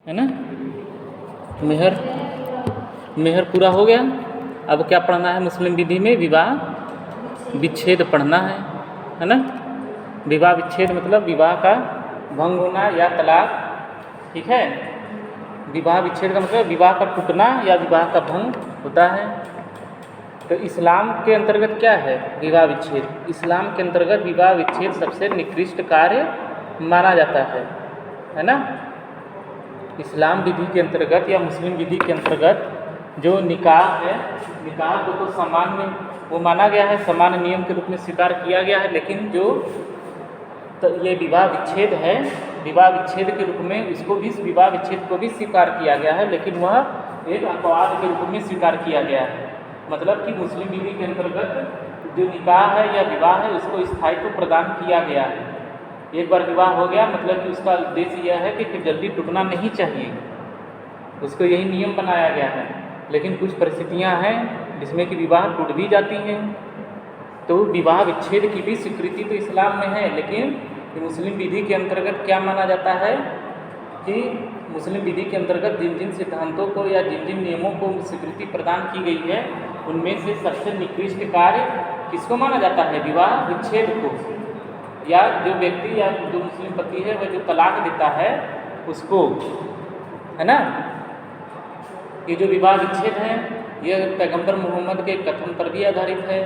है ना। मेहर मेहर पूरा हो गया। अब क्या पढ़ना है? मुस्लिम विधि में विवाह विच्छेद पढ़ना है ना। विवाह विच्छेद मतलब विवाह का भंग होना या तलाक। ठीक है, विवाह विच्छेद का मतलब विवाह का टूटना या विवाह का भंग होता है। तो इस्लाम के अंतर्गत क्या है विवाह विच्छेद? इस्लाम के अंतर्गत विवाह विच्छेद सबसे निकृष्ट कार्य माना जाता है ना। इस्लाम विधि के अंतर्गत या मुस्लिम विधि के अंतर्गत जो निकाह है, निकाह को तो सामान्य वो माना गया है, सामान्य नियम के रूप में स्वीकार किया गया है, लेकिन जो तो ये विवाह विच्छेद है, विवाह विच्छेद के रूप में इसको भी, विवाह विच्छेद को भी स्वीकार किया गया है, लेकिन वह एक अपवाद के रूप में स्वीकार किया गया है। मतलब कि मुस्लिम विधि के अंतर्गत जो निकाह है या विवाह है उसको स्थायित्व प्रदान किया गया है। एक बार विवाह हो गया मतलब कि उसका उद्देश्य यह है कि जल्दी टूटना नहीं चाहिए, उसको यही नियम बनाया गया है। लेकिन कुछ परिस्थितियां हैं जिसमें कि विवाह टूट भी जाती हैं, तो विवाह विच्छेद की भी स्वीकृति तो इस्लाम में है, लेकिन मुस्लिम विधि के अंतर्गत क्या माना जाता है कि मुस्लिम विधि के अंतर्गत जिन जिन सिद्धांतों को या जिन जिन नियमों को स्वीकृति प्रदान की गई है उनमें से सबसे निकृष्ट कार्य किसको माना जाता है? विवाह विच्छेद को। या जो व्यक्ति या जो मुस्लिम पति है वह जो तलाक देता है उसको, है ना। ये जो विवाह विच्छेद है यह पैगंबर मोहम्मद के कथन पर भी आधारित है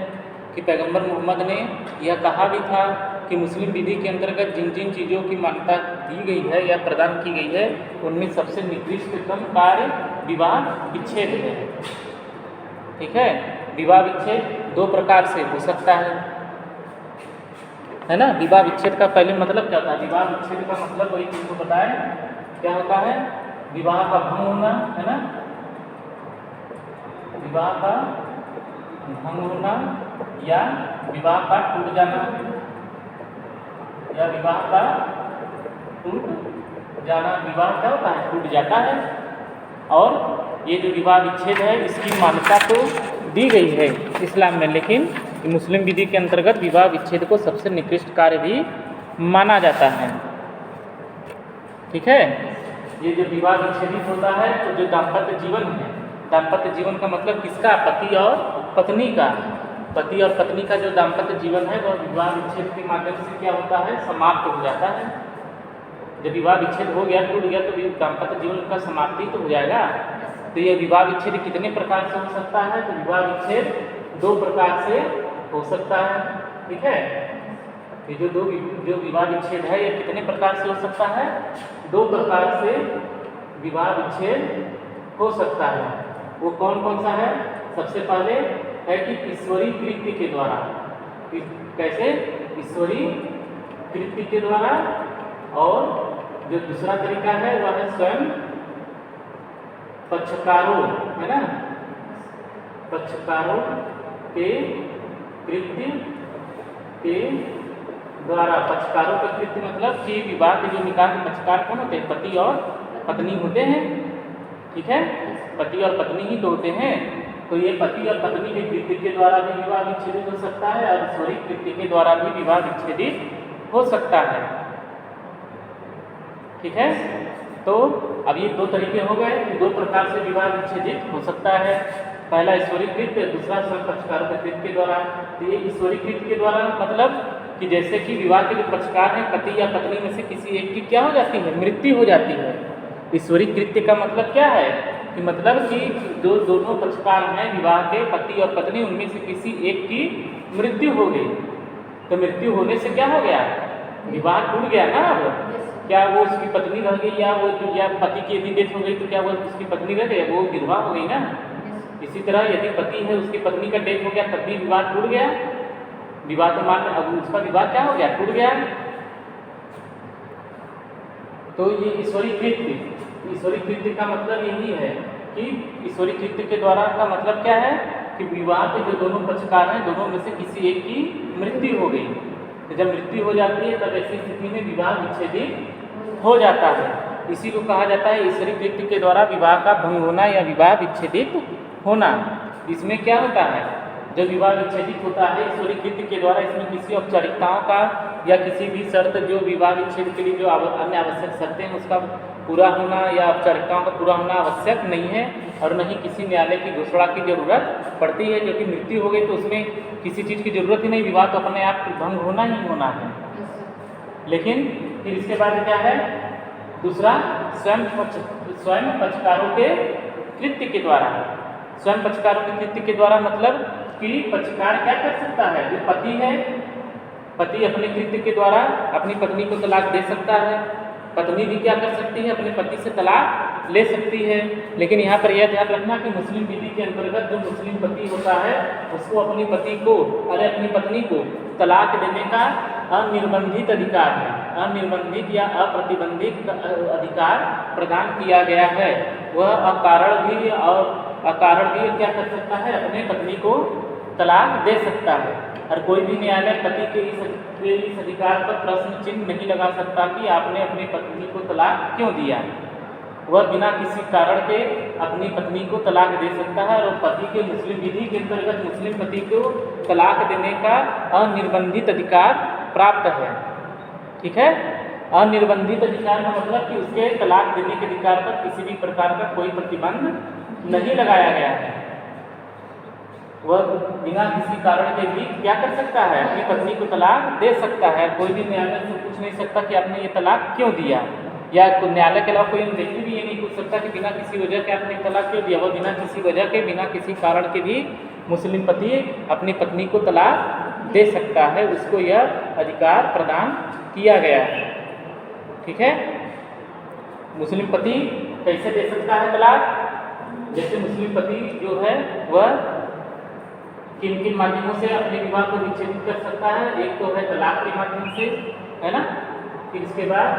कि पैगंबर मोहम्मद ने यह कहा भी था कि मुस्लिम विधि के अंतर्गत जिन जिन चीज़ों की मान्यता दी गई है या प्रदान की गई है उनमें सबसे निकृष्टतम कार्य विवाह विच्छेद है। ठीक है, विवाह विच्छेद दो प्रकार से हो सकता है ना। विवाह विच्छेद का पहले मतलब क्या होता है? विवाह विच्छेद का मतलब वही चीज़ को बताएं क्या होता है? विवाह का भंग होना, है ना, विवाह का भंग होना या विवाह का टूट जाना, या विवाह का टूट जाना। विवाह क्या होता है? टूट जाता है। और ये जो विवाह विच्छेद है इसकी मान्यता तो दी गई है इस्लाम में, लेकिन मुस्लिम विधि के अंतर्गत विवाह विच्छेद को सबसे निकृष्ट कार्य भी माना जाता है। ठीक है, ये जो विवाह विच्छेदित होता है तो जो दाम्पत्य जीवन है, दाम्पत्य जीवन का मतलब किसका? पति और पत्नी का। पति और पत्नी का जो दाम्पत्य जीवन है वह विवाह विच्छेद के माध्यम से क्या होता है? समाप्त हो जाता है। जब विवाह विच्छेद हो गया, टूट गया, तो दाम्पत्य जीवन का समाप्ति तो हो जाएगा। तो ये विवाह विच्छेद कितने प्रकार से हो सकता है? तो विवाह विच्छेद दो प्रकार से हो सकता है। ठीक है, ये जो विवाह विच्छेद है ये कितने प्रकार से हो सकता है? दो प्रकार से विवाह विच्छेद हो सकता है। वो कौन कौन सा है? सबसे पहले है कि ईश्वरीय कृत्य के द्वारा। कैसे? ईश्वरीय कृत्य के द्वारा। और जो दूसरा तरीका है वह है स्वयं पक्षकारों, है ना, पक्षकारों के कृत्य के द्वारा। पक्षकारों का कृत्य मतलब कि विवाह के जो निकाह के पक्षकार कौन होते हैं? पति और पत्नी होते हैं। ठीक है, पति और पत्नी ही तो होते हैं। तो ये पति और पत्नी के कृत्य के द्वारा भी विवाह विच्छेदित हो सकता है और ईश्वरीय कृत्य के द्वारा भी विवाह विच्छेदित हो सकता है। ठीक है, तो अब ये दो तरीके हो गए कि दो प्रकार से विवाह विच्छेदित हो सकता है। पहला ईश्वरीय कृत्य, दूसरा स्वयं पक्षकारों के कृत्य के द्वारा। तो ये ईश्वरीय कृत्य के द्वारा मतलब कि जैसे कि विवाह के जो पक्षकार हैं पति या पत्नी में से किसी एक की क्या हो जाती है? मृत्यु हो जाती है। ईश्वरीय कृत्य का मतलब क्या है? कि मतलब कि जो दोनों पक्षकार हैं विवाह के, पति और पत्नी, उनमें से किसी एक की मृत्यु हो गई। तो मृत्यु होने से क्या हो गया? विवाह टूट गया ना। अब क्या वो उसकी पत्नी रह गई या वो या पति की यदि डेथ हो गई तो क्या वो उसकी पत्नी रह गई? वो विधवा हो गई ना। इसी तरह यदि पति है उसकी पत्नी का डेथ हो गया तब भी विवाह टूट गया। विवाह तो मान अब उसका विवाह क्या हो गया? टूट गया। तो ये ईश्वरीय कृत्य, ईश्वरीय कृत्य का मतलब यही है कि ईश्वरीय कृत्य के द्वारा का मतलब क्या है कि विवाह के जो दोनों पक्षकार हैं दोनों में से किसी एक की मृत्यु हो गई। तो जब मृत्यु हो जाती है तब ऐसी स्थिति में विवाह विच्छेदित हो जाता है। इसी को कहा जाता है ईश्वरीय कृत्य के द्वारा विवाह का भंग होना या विवाह विच्छेदित होना। इसमें क्या होता है? जब विवाह विच्छेदित होता है ईश्वरीय कृत्य के द्वारा, इसमें किसी औपचारिकताओं का या किसी भी शर्त जो विवाह विच्छेद के लिए जो अन्य आवश्यक शर्तें हैं उसका पूरा होना या औपचारिकताओं का पूरा होना आवश्यक नहीं है और न ही किसी न्यायालय की घोषणा की जरूरत पड़ती है, क्योंकि मृत्यु हो गई तो उसमें किसी चीज़ की जरूरत ही नहीं, विवाह तो अपने आप भंग होना ही होना है। लेकिन फिर इसके बाद क्या है, दूसरा स्वयं पक्षकारों के कृत्य के द्वारा। स्वयं पक्षकारों के कृत्य के द्वारा मतलब कि पक्षकार क्या कर सकता है, जो पति है, पति अपने कृत्य के द्वारा अपनी पत्नी को तलाक दे सकता है, पत्नी भी क्या कर सकती है, अपने पति से तलाक ले सकती है। लेकिन यहाँ पर यह ध्यान रखना कि मुस्लिम विधि के अंतर्गत जो मुस्लिम पति होता है उसको अपनी पति को अपनी पत्नी को तलाक देने का अनिर्बंधित अधिकार है, अनिर्बंधित या अप्रतिबंधित अधिकार प्रदान किया गया है। वह अकारण भी क्या कर सकता है, अपने पत्नी को तलाक दे सकता है। और कोई भी न्यायालय पति के इस अधिकार पर प्रश्न चिन्ह नहीं लगा सकता कि आपने अपनी पत्नी को तलाक क्यों दिया। वह बिना किसी कारण के अपनी पत्नी को तलाक दे सकता है और पति के मुस्लिम विधि के अंतर्गत मुस्लिम पति को तलाक देने का अनिर्बंधित अधिकार प्राप्त है। ठीक है, अनिर्बंधित अधिकार का मतलब कि उसके तलाक देने के अधिकार पर किसी भी प्रकार का कोई प्रतिबंध नहीं लगाया गया है। वह बिना किसी कारण के भी क्या कर सकता है, अपनी पत्नी को तलाक दे सकता है। कोई भी न्यायालय से पूछ नहीं सकता कि आपने ये तलाक क्यों दिया, या न्यायालय के अलावा कोई व्यक्ति भी ये नहीं पूछ सकता कि बिना किसी वजह के आपने तलाक क्यों दिया। वह बिना किसी वजह के, बिना किसी कारण के भी मुस्लिम पति अपनी पत्नी को तलाक दे सकता है, उसको यह अधिकार प्रदान किया गया है। ठीक है, मुस्लिम पति कैसे दे सकता है तलाक, जैसे मुस्लिम पति जो है वह किन किन माध्यमों से अपने विवाह को विच्छेदित कर सकता है। एक तो है तलाक के माध्यम से, है ना, फिर इसके बाद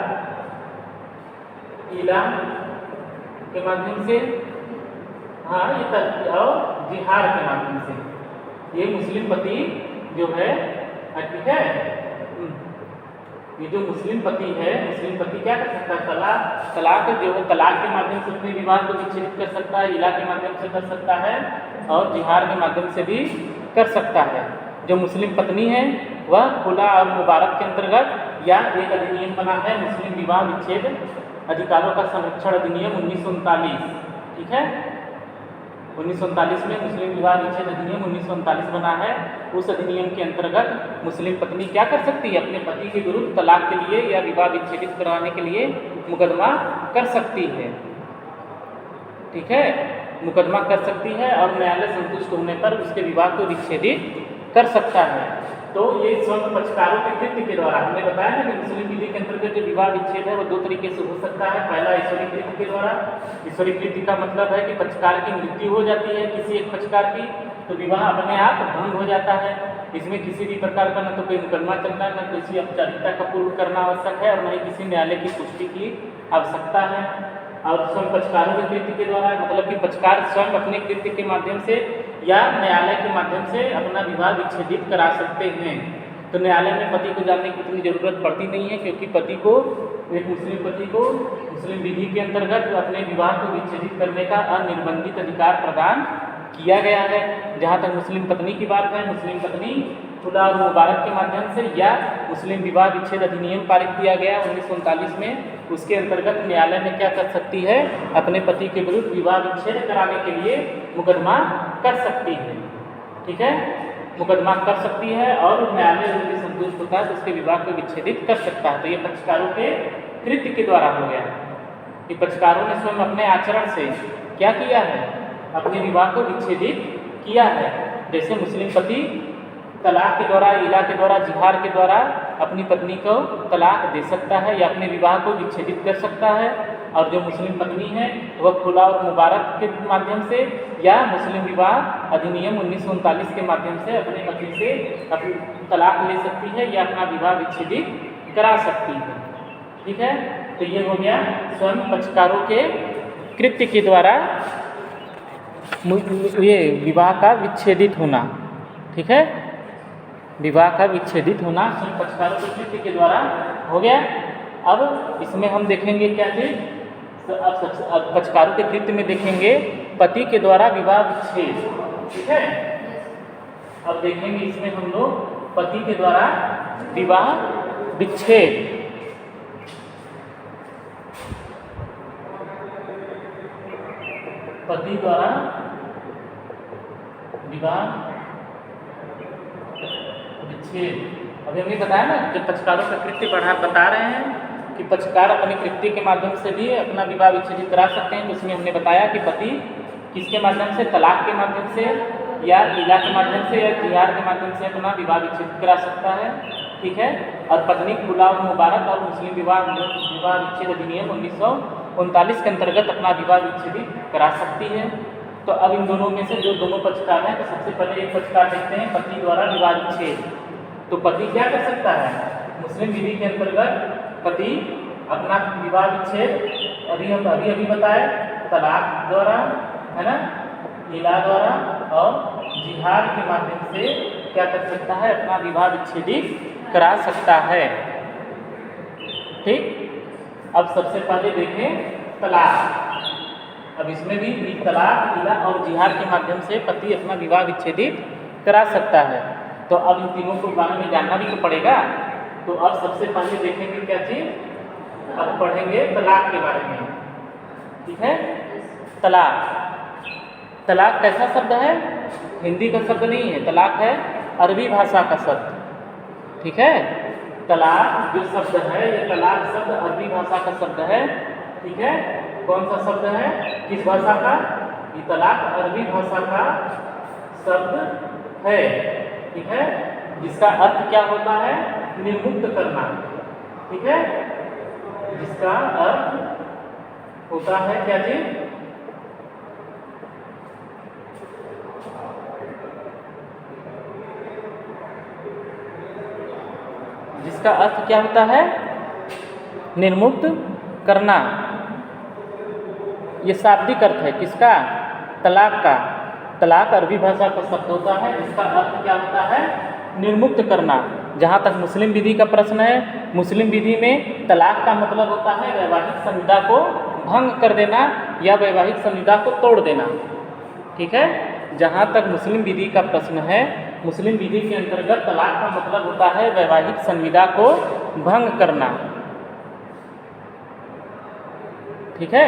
इलाम के माध्यम से, हाँ ये और जिहार के माध्यम से। ये मुस्लिम पति जो है, ठीक है, ये जो मुस्लिम पति है, मुस्लिम पति क्या कर सकता है, तलाक जो है तलाक के माध्यम से अपने विवाह को विच्छेदित कर सकता है, इला के माध्यम से कर सकता है और जिहार के माध्यम से भी कर सकता है। जो मुस्लिम पत्नी है वह खुला और मुबारक के अंतर्गत या एक अधिनियम बना है, मुस्लिम विवाह विच्छेद अधिकारों का संरक्षण अधिनियम 1939। ठीक है, 1939 में मुस्लिम विवाह विच्छेद अधिनियम 1939 बना है। उस अधिनियम के अंतर्गत मुस्लिम पत्नी क्या कर सकती है, अपने पति के विरुद्ध तलाक के लिए या विवाह विच्छेदित कराने के लिए मुकदमा कर सकती है। ठीक है, मुकदमा कर सकती है और न्यायालय संतुष्ट होने पर उसके विवाह को विच्छेदित कर सकता है। तो ये स्वयं पक्षकारों के कृत्य के द्वारा, हमने बताया ना कि मुस्लिम विधि के अंतर्गत जो विवाह विच्छेद है वो दो तरीके से हो सकता है। पहला ईश्वरीय कृत्य के द्वारा। ईश्वरीय कृत्य का मतलब है कि पक्षकार की मृत्यु हो जाती है किसी एक पक्षकार की, तो विवाह अपने आप भंग हो जाता है। इसमें किसी भी प्रकार का न तो कोई मुकदमा चलता है, न किसी औपचारिकता का पूर्ण करना आवश्यक है और न ही किसी न्यायालय की पुष्टि की आवश्यकता है। और स्वयं पक्षकारों के कृत्य के द्वारा मतलब कि पक्षकार स्वयं अपने कृत्य के माध्यम से या न्यायालय के माध्यम से अपना विवाह विच्छेदित करा सकते हैं। तो न्यायालय में पति को जाने की इतनी ज़रूरत पड़ती नहीं है, क्योंकि पति को, एक मुस्लिम पति को मुस्लिम विधि के अंतर्गत अपने विवाह को विच्छेदित करने का अनिर्बंधित अधिकार प्रदान किया गया है। जहाँ तक मुस्लिम पत्नी की बात है, मुस्लिम पत्नी खुला और मुबारक के माध्यम से या मुस्लिम विवाह विच्छेद अधिनियम पारित किया गया 1939 में, उसके अंतर्गत न्यायालय में क्या कर सकती है, अपने पति के विरुद्ध विवाह विच्छेद कराने के लिए मुकदमा कर सकती है। ठीक है, मुकदमा कर सकती है और न्यायालय यदि संतुष्ट होता है तो उसके विवाह को विच्छेदित कर सकता है। तो ये पक्षकारों के कृत्य के द्वारा हो गया कि पक्षकारों ने स्वयं अपने आचरण से क्या किया है, अपने विवाह को विच्छेदित किया है। जैसे मुस्लिम पति तलाक के द्वारा, इला के द्वारा, जिहार के द्वारा अपनी पत्नी को तलाक दे सकता है या अपने विवाह को विच्छेदित कर सकता है। और जो मुस्लिम पत्नी है वह खुला और मुबारक के माध्यम से या मुस्लिम विवाह अधिनियम 1939 के माध्यम से अपने पति से अपनी तलाक ले सकती है या अपना विवाह विच्छेदित करा सकती है। ठीक है, तो ये हो गया स्वयं पक्षकारों के कृत्य के द्वारा ये विवाह का विच्छेदित होना। ठीक है, विवाह का विच्छेदित होना स्वयं पक्षकारों के कृत्य के द्वारा हो गया। अब इसमें हम देखेंगे क्या चीज, तो अब पक्षकारों के कृत्य में देखेंगे पति के द्वारा विवाह विच्छेद। ठीक है, अब देखेंगे इसमें हम लोग पति के द्वारा विवाह विच्छेद। पति द्वारा विवाह विच्छेद। अभी हमने बताया ना, जब पक्षकारों का कृत्य बता रहे हैं कि पक्षकार अपने कृत्य के माध्यम से भी अपना विवाह विच्छेदित करा सकते हैं। तो उसमें हमने बताया कि पति किसके माध्यम से, तलाक के माध्यम से या इला के माध्यम से या जिहार के माध्यम से अपना विवाह विच्छेदित करा सकता है। ठीक है। और पत्नी खुला और मुबारक और मुस्लिम विवाह विच्छेद अधिनियम 1939 के अंतर्गत अपना विवाह विच्छेदित करा सकती है। तो अब इन दोनों में से जो दोनों पक्षकार हैं, तो सबसे पहले एक पक्षकार देखते हैं पति द्वारा विवाह विच्छेद। तो पति क्या कर सकता है, मुस्लिम विधि के अंतर्गत पति अपना विवाह विच्छेद अभी बताए तलाक द्वारा, है ना, इला द्वारा और जिहाद के माध्यम से क्या कर सकता है, अपना विवाह विच्छेदित करा सकता है। ठीक। अब सबसे पहले देखें तलाक। अब इसमें भी तलाक, इला और जिहाद के माध्यम से पति अपना विवाह विच्छेदित करा सकता है। तो अब इन तीनों को बारे में जानना भी तो पड़ेगा। तो अब सबसे पहले देखेंगे क्या चीज़, अब पढ़ेंगे तलाक के बारे में। ठीक है। तलाक, तलाक कैसा शब्द है, हिंदी का शब्द नहीं है, तलाक है अरबी भाषा का शब्द। ठीक है। तलाक जो शब्द है, ये तलाक शब्द अरबी भाषा का शब्द है। ठीक है। कौन सा शब्द है, किस भाषा का, ये तलाक अरबी भाषा का शब्द है। ठीक है। जिसका अर्थ क्या होता है, निर्मुक्त करना। ठीक है। जिसका अर्थ होता है क्या चीज, जिसका अर्थ क्या होता है, निर्मुक्त करना। ये शाब्दिक अर्थ है किसका, तलाक का। तलाक अरबी भाषा का शब्द होता है, जिसका अर्थ क्या होता है, निर्मुक्त करना। जहाँ तक मुस्लिम विधि का प्रश्न है, मुस्लिम विधि में तलाक का मतलब होता है वैवाहिक संविदा को भंग कर देना या वैवाहिक संविदा को तोड़ देना। ठीक है। जहाँ तक मुस्लिम विधि का प्रश्न है, मुस्लिम विधि के अंतर्गत तलाक का मतलब होता है वैवाहिक संविदा को भंग करना। ठीक है।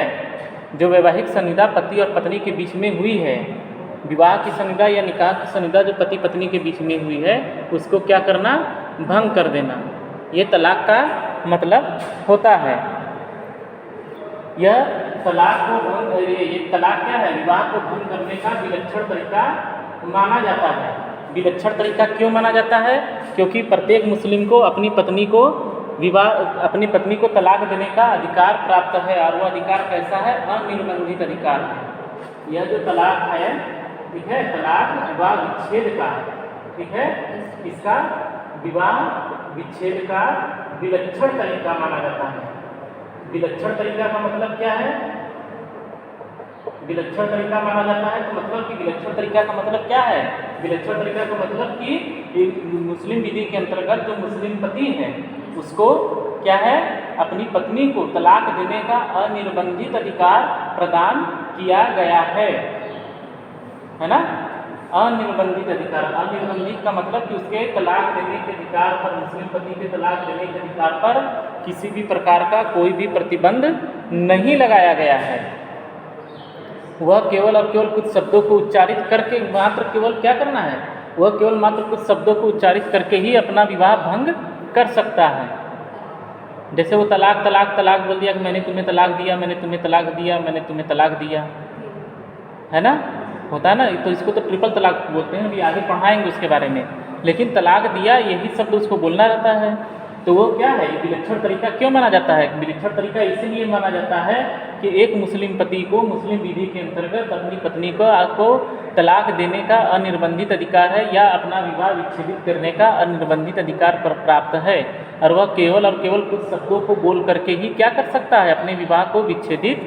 जो वैवाहिक संविदा पति और पत्नी के बीच में हुई है, विवाह की संविदा या निकाह की संविदा जो पति पत्नी के बीच में हुई है, उसको क्या करना, भंग कर देना। ये तलाक का मतलब होता है। यह तलाक को भंग, ये तलाक क्या है, विवाह को भंग करने का विलक्षण तरीका माना जाता है। विलक्षण तरीका क्यों माना जाता है, क्योंकि प्रत्येक मुस्लिम को अपनी पत्नी को अपनी पत्नी को तलाक देने का अधिकार प्राप्त है। और वह अधिकार कैसा है, अनिर्बंधित अधिकार है। यह जो तलाक है, ठीक है, तलाक विवाह विच्छेद का, ठीक है, इसका विवाह विच्छेद का विलक्षण तरीका माना जाता है। विलक्षण तरीका का मतलब क्या है, विलक्षण तरीका माना जाता है तो मतलब कि विलक्षण तरीका का मतलब क्या है, विलक्षण तरीका का मतलब कि मुस्लिम विधि के अंतर्गत जो मुस्लिम पति है उसको क्या है, अपनी पत्नी को तलाक देने का अनिर्बंधित अधिकार प्रदान किया गया है ना। अनिर्बंधित अधिकार, अनिर्बंधित का मतलब कि उसके तलाक देने के अधिकार पर, मुस्लिम पति के तलाक देने के अधिकार पर किसी भी प्रकार का कोई भी प्रतिबंध नहीं लगाया गया है। वह केवल और केवल कुछ शब्दों को उच्चारित करके मात्र केवल क्या करना है, वह केवल मात्र कुछ शब्दों को उच्चारित करके ही अपना विवाह भंग कर सकता है। जैसे वो तलाक तलाक तलाक बोल दिया कि मैंने तुम्हें तलाक दिया, मैंने तुम्हें तलाक दिया, मैंने तुम्हें तलाक दिया, है ना, होता है ना। तो इसको तो ट्रिपल तलाक बोलते हैं, अभी आगे पढ़ाएंगे उसके बारे में। लेकिन तलाक दिया यही शब्द उसको बोलना रहता है। तो वो क्या है, ये विलक्षण तरीका क्यों माना जाता है, विलक्षण तरीका इसीलिए माना जाता है कि एक मुस्लिम पति को मुस्लिम विधि के अंतर्गत अपनी पत्नी को तलाक देने का अनिर्बंधित अधिकार है या अपना विवाह विच्छेदित करने का अनिर्बंधित अधिकार पर प्राप्त है। और वह केवल और केवल कुछ शब्दों को बोल करके ही क्या कर सकता है, अपने विवाह को विच्छेदित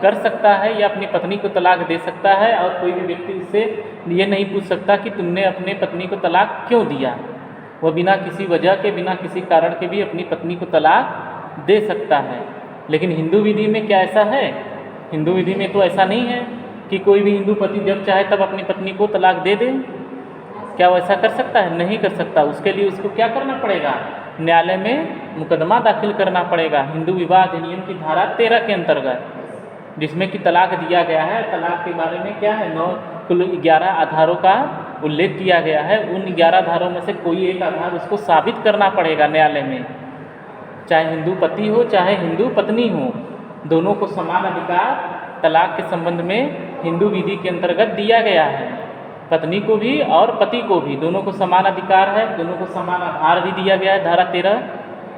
कर सकता है या अपनी पत्नी को तलाक दे सकता है। और कोई भी व्यक्ति उससे ये नहीं पूछ सकता कि तुमने अपने पत्नी को तलाक क्यों दिया। वह बिना किसी वजह के, बिना किसी कारण के भी अपनी पत्नी को तलाक दे सकता है। लेकिन हिंदू विधि में क्या ऐसा है, हिंदू विधि में तो ऐसा नहीं है कि कोई भी हिंदू पति जब चाहे तब अपनी पत्नी को तलाक दे दे। क्या वो ऐसा कर सकता है, नहीं कर सकता। उसके लिए उसको क्या करना पड़ेगा, न्यायालय में मुकदमा दाखिल करना पड़ेगा, हिंदू विवाह अधिनियम की धारा 13 के अंतर्गत। जिसमें कि तलाक दिया गया है। तलाक के बारे में क्या है, 9 कुल 11 आधारों का उल्लेख किया गया है। उन 11 आधारों में से कोई एक आधार उसको साबित करना पड़ेगा न्यायालय में, चाहे हिंदू पति हो चाहे हिंदू पत्नी हो, दोनों को समान अधिकार तलाक के संबंध में हिंदू विधि के अंतर्गत दिया गया है। पत्नी को भी और पति को भी, दोनों को समान अधिकार है, दोनों को समान आधार भी दिया गया है। धारा 13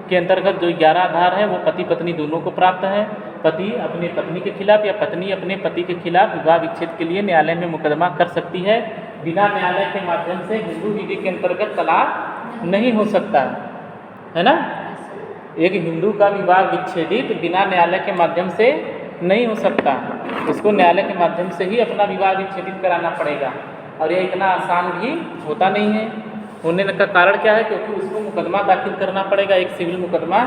के अंतर्गत जो 11 आधार है वो पति पत्नी दोनों को प्राप्त है। पति अपने पत्नी के खिलाफ या पत्नी अपने पति के खिलाफ विवाह विच्छेद के लिए न्यायालय में मुकदमा कर सकती है। बिना न्यायालय के माध्यम से हिंदू विधि के अंतर्गत तलाक नहीं हो सकता है ना। एक हिंदू का विवाह विच्छेदित बिना न्यायालय के माध्यम से नहीं हो सकता, उसको न्यायालय के माध्यम से ही अपना विवाह विच्छेदित कराना पड़ेगा। और यह इतना आसान भी होता नहीं है। होने का कारण क्या है, क्योंकि उसको मुकदमा दाखिल करना पड़ेगा, एक सिविल मुकदमा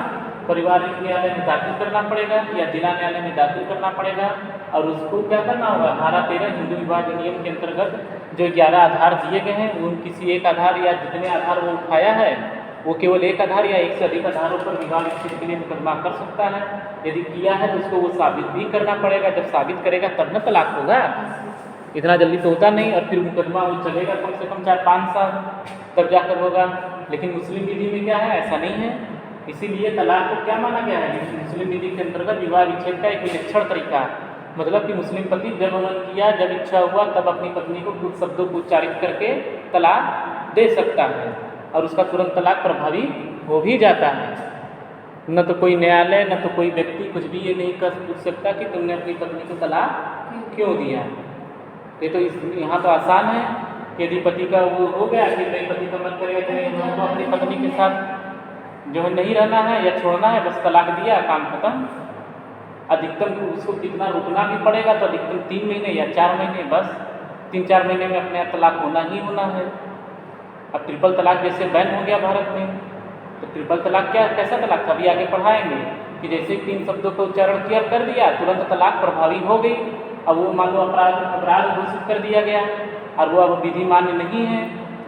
पारिवारिक न्यायालय में दाखिल करना पड़ेगा या जिला न्यायालय में दाखिल करना पड़ेगा। और उसको क्या करना होगा, धारा 13 हिंदू विवाह अधिनियम के अंतर्गत जो 11 आधार दिए गए हैं उन किसी एक आधार या जितने आधार वो उठाया है वो केवल एक आधार या एक से अधिक आधारों पर विवाह विच्छेद के लिए मुकदमा कर सकता है। यदि किया है तो उसको वो साबित भी करना पड़ेगा। जब साबित करेगा तब न तलाक होगा, इतना जल्दी तो होता नहीं। और फिर मुकदमा वो चलेगा कम से कम 4-5 साल तब जाकर होगा। लेकिन मुस्लिम विधि में क्या है, ऐसा नहीं है। इसीलिए तलाक को क्या माना गया है, मुस्लिम विधि के अंतर्गत विवाह विच्छेद का एक विलक्षण तरीका, मतलब कि मुस्लिम पति जब मन किया, जब इच्छा हुआ तब अपनी पत्नी को कुछ शब्दों को उच्चारित करके तलाक दे सकता है और उसका तुरंत तलाक प्रभावी हो भी जाता है। न तो कोई न्यायालय न तो कोई व्यक्ति कुछ भी ये नहीं कर पूछ सकता कि तुमने अपनी पत्नी को तलाक क्यों दिया। ये तो यहाँ तो आसान है कि यदि पति का वो हो गया कि मेरे पति का मन करेगा कि हमको अपनी पत्नी के साथ जो है नहीं रहना है या छोड़ना है, बस तलाक दिया, काम खत्म। अधिकतम उसको कितना रुकना भी पड़ेगा तो अधिकतम 3 महीने या 4 महीने, बस 3-4 महीने में अपने तलाक होना ही होना है। अब ट्रिपल तलाक जैसे बैन हो गया भारत में, तो ट्रिपल तलाक क्या, कैसा तलाक था, अभी आगे पढ़ाएंगे कि जैसे 3 शब्दों का उच्चारण किया कर दिया तुरंत तलाक प्रभावी हो गई। अब वो मान लो अपराध घोषित कर दिया गया और वो अब विधि मान्य नहीं है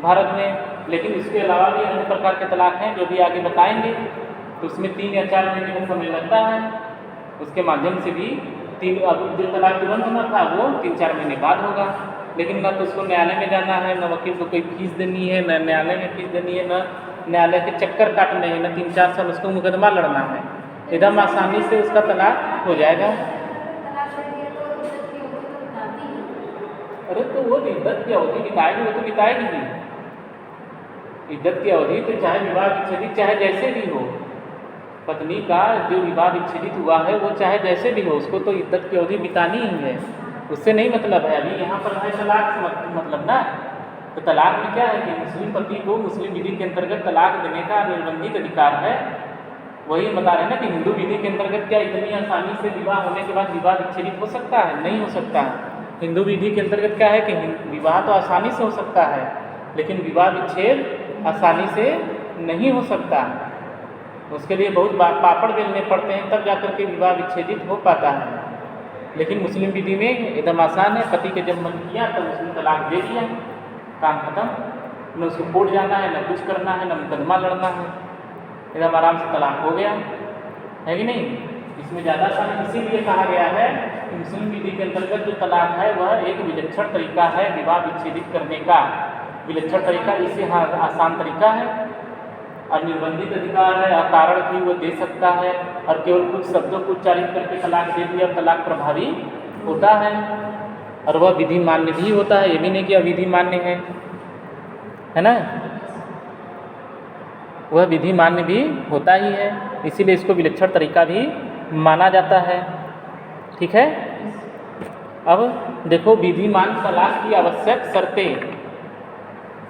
भारत में। लेकिन इसके अलावा भी अन्य प्रकार के तलाक हैं जो भी आगे बताएंगे, तो उसमें 3 या 4 महीने का समय लगता है। उसके माध्यम से भी अब जो तलाक तुरंत होना था वो 3-4 महीने बाद होगा। लेकिन न तो उसको न्यायालय में जाना है, न वकील को कोई फीस देनी है, न न्यायालय में फीस देनी है, न न्यायालय के चक्कर काटने हैं, न 3-4 साल उसको मुकदमा लड़ना है। एकदम आसानी से उसका तलाक हो जाएगा। अरे तो वो इद्दत की अवधि बिताएगी, वो तो बिताएगी ही। इद्दत की अवधि तो चाहे विवाह विच्छेदित चाहे जैसे भी हो, पत्नी का जो विवाह विच्छेदित हुआ है वो चाहे जैसे भी हो, उसको तो इद्दत की अवधि बितानी ही है, उससे नहीं मतलब है। अभी यहाँ पर है तलाक से मतलब ना, तो तलाक में क्या है कि मुस्लिम पति को मुस्लिम विधि के अंतर्गत तलाक देने का निर्बंधित अधिकार है। वही बता रहे हैं ना कि हिंदू विधि के अंतर्गत क्या इतनी आसानी से विवाह होने के बाद विवाह विच्छेदित हो सकता है, नहीं हो सकता। हिंदू विधि के अंतर्गत क्या है कि विवाह तो आसानी से हो सकता है, लेकिन विवाह विच्छेद आसानी से नहीं हो सकता। उसके लिए बहुत पापड़ बेलने पड़ते हैं तब जाकर के विवाह विच्छेदित हो पाता है। लेकिन मुस्लिम विधि में एकदम आसान है, पति के जब मन किया तब उसने तलाक दे दिया, काम खत्म। न उसको कोर्ट जाना है, न कुछ करना है, न मुकदमा लड़ना है, एकदम आराम से तलाक हो गया, है कि नहीं। इसमें ज़्यादा आसान इसीलिए कहा गया है कि मुस्लिम विधि के अंतर्गत जो तलाक है वह एक विलक्षण तरीका है विवाह विच्छेदित करने का। विलक्षण तरीका इससे हाँ आसान तरीका है और निर्बंधित अधिकार है, अकारण भी वो दे सकता है और केवल कुछ शब्दों को उच्चारित करके तलाक दे दिया और तलाक प्रभावी होता है और वह विधि मान्य भी होता है। ये भी नहीं कि अविधि मान्य है ना, वह विधि मान्य भी होता ही है, इसीलिए इसको विलक्षण तरीका भी माना जाता है। ठीक है, अब देखो विधि मान्य तलाक की आवश्यक शर्तें।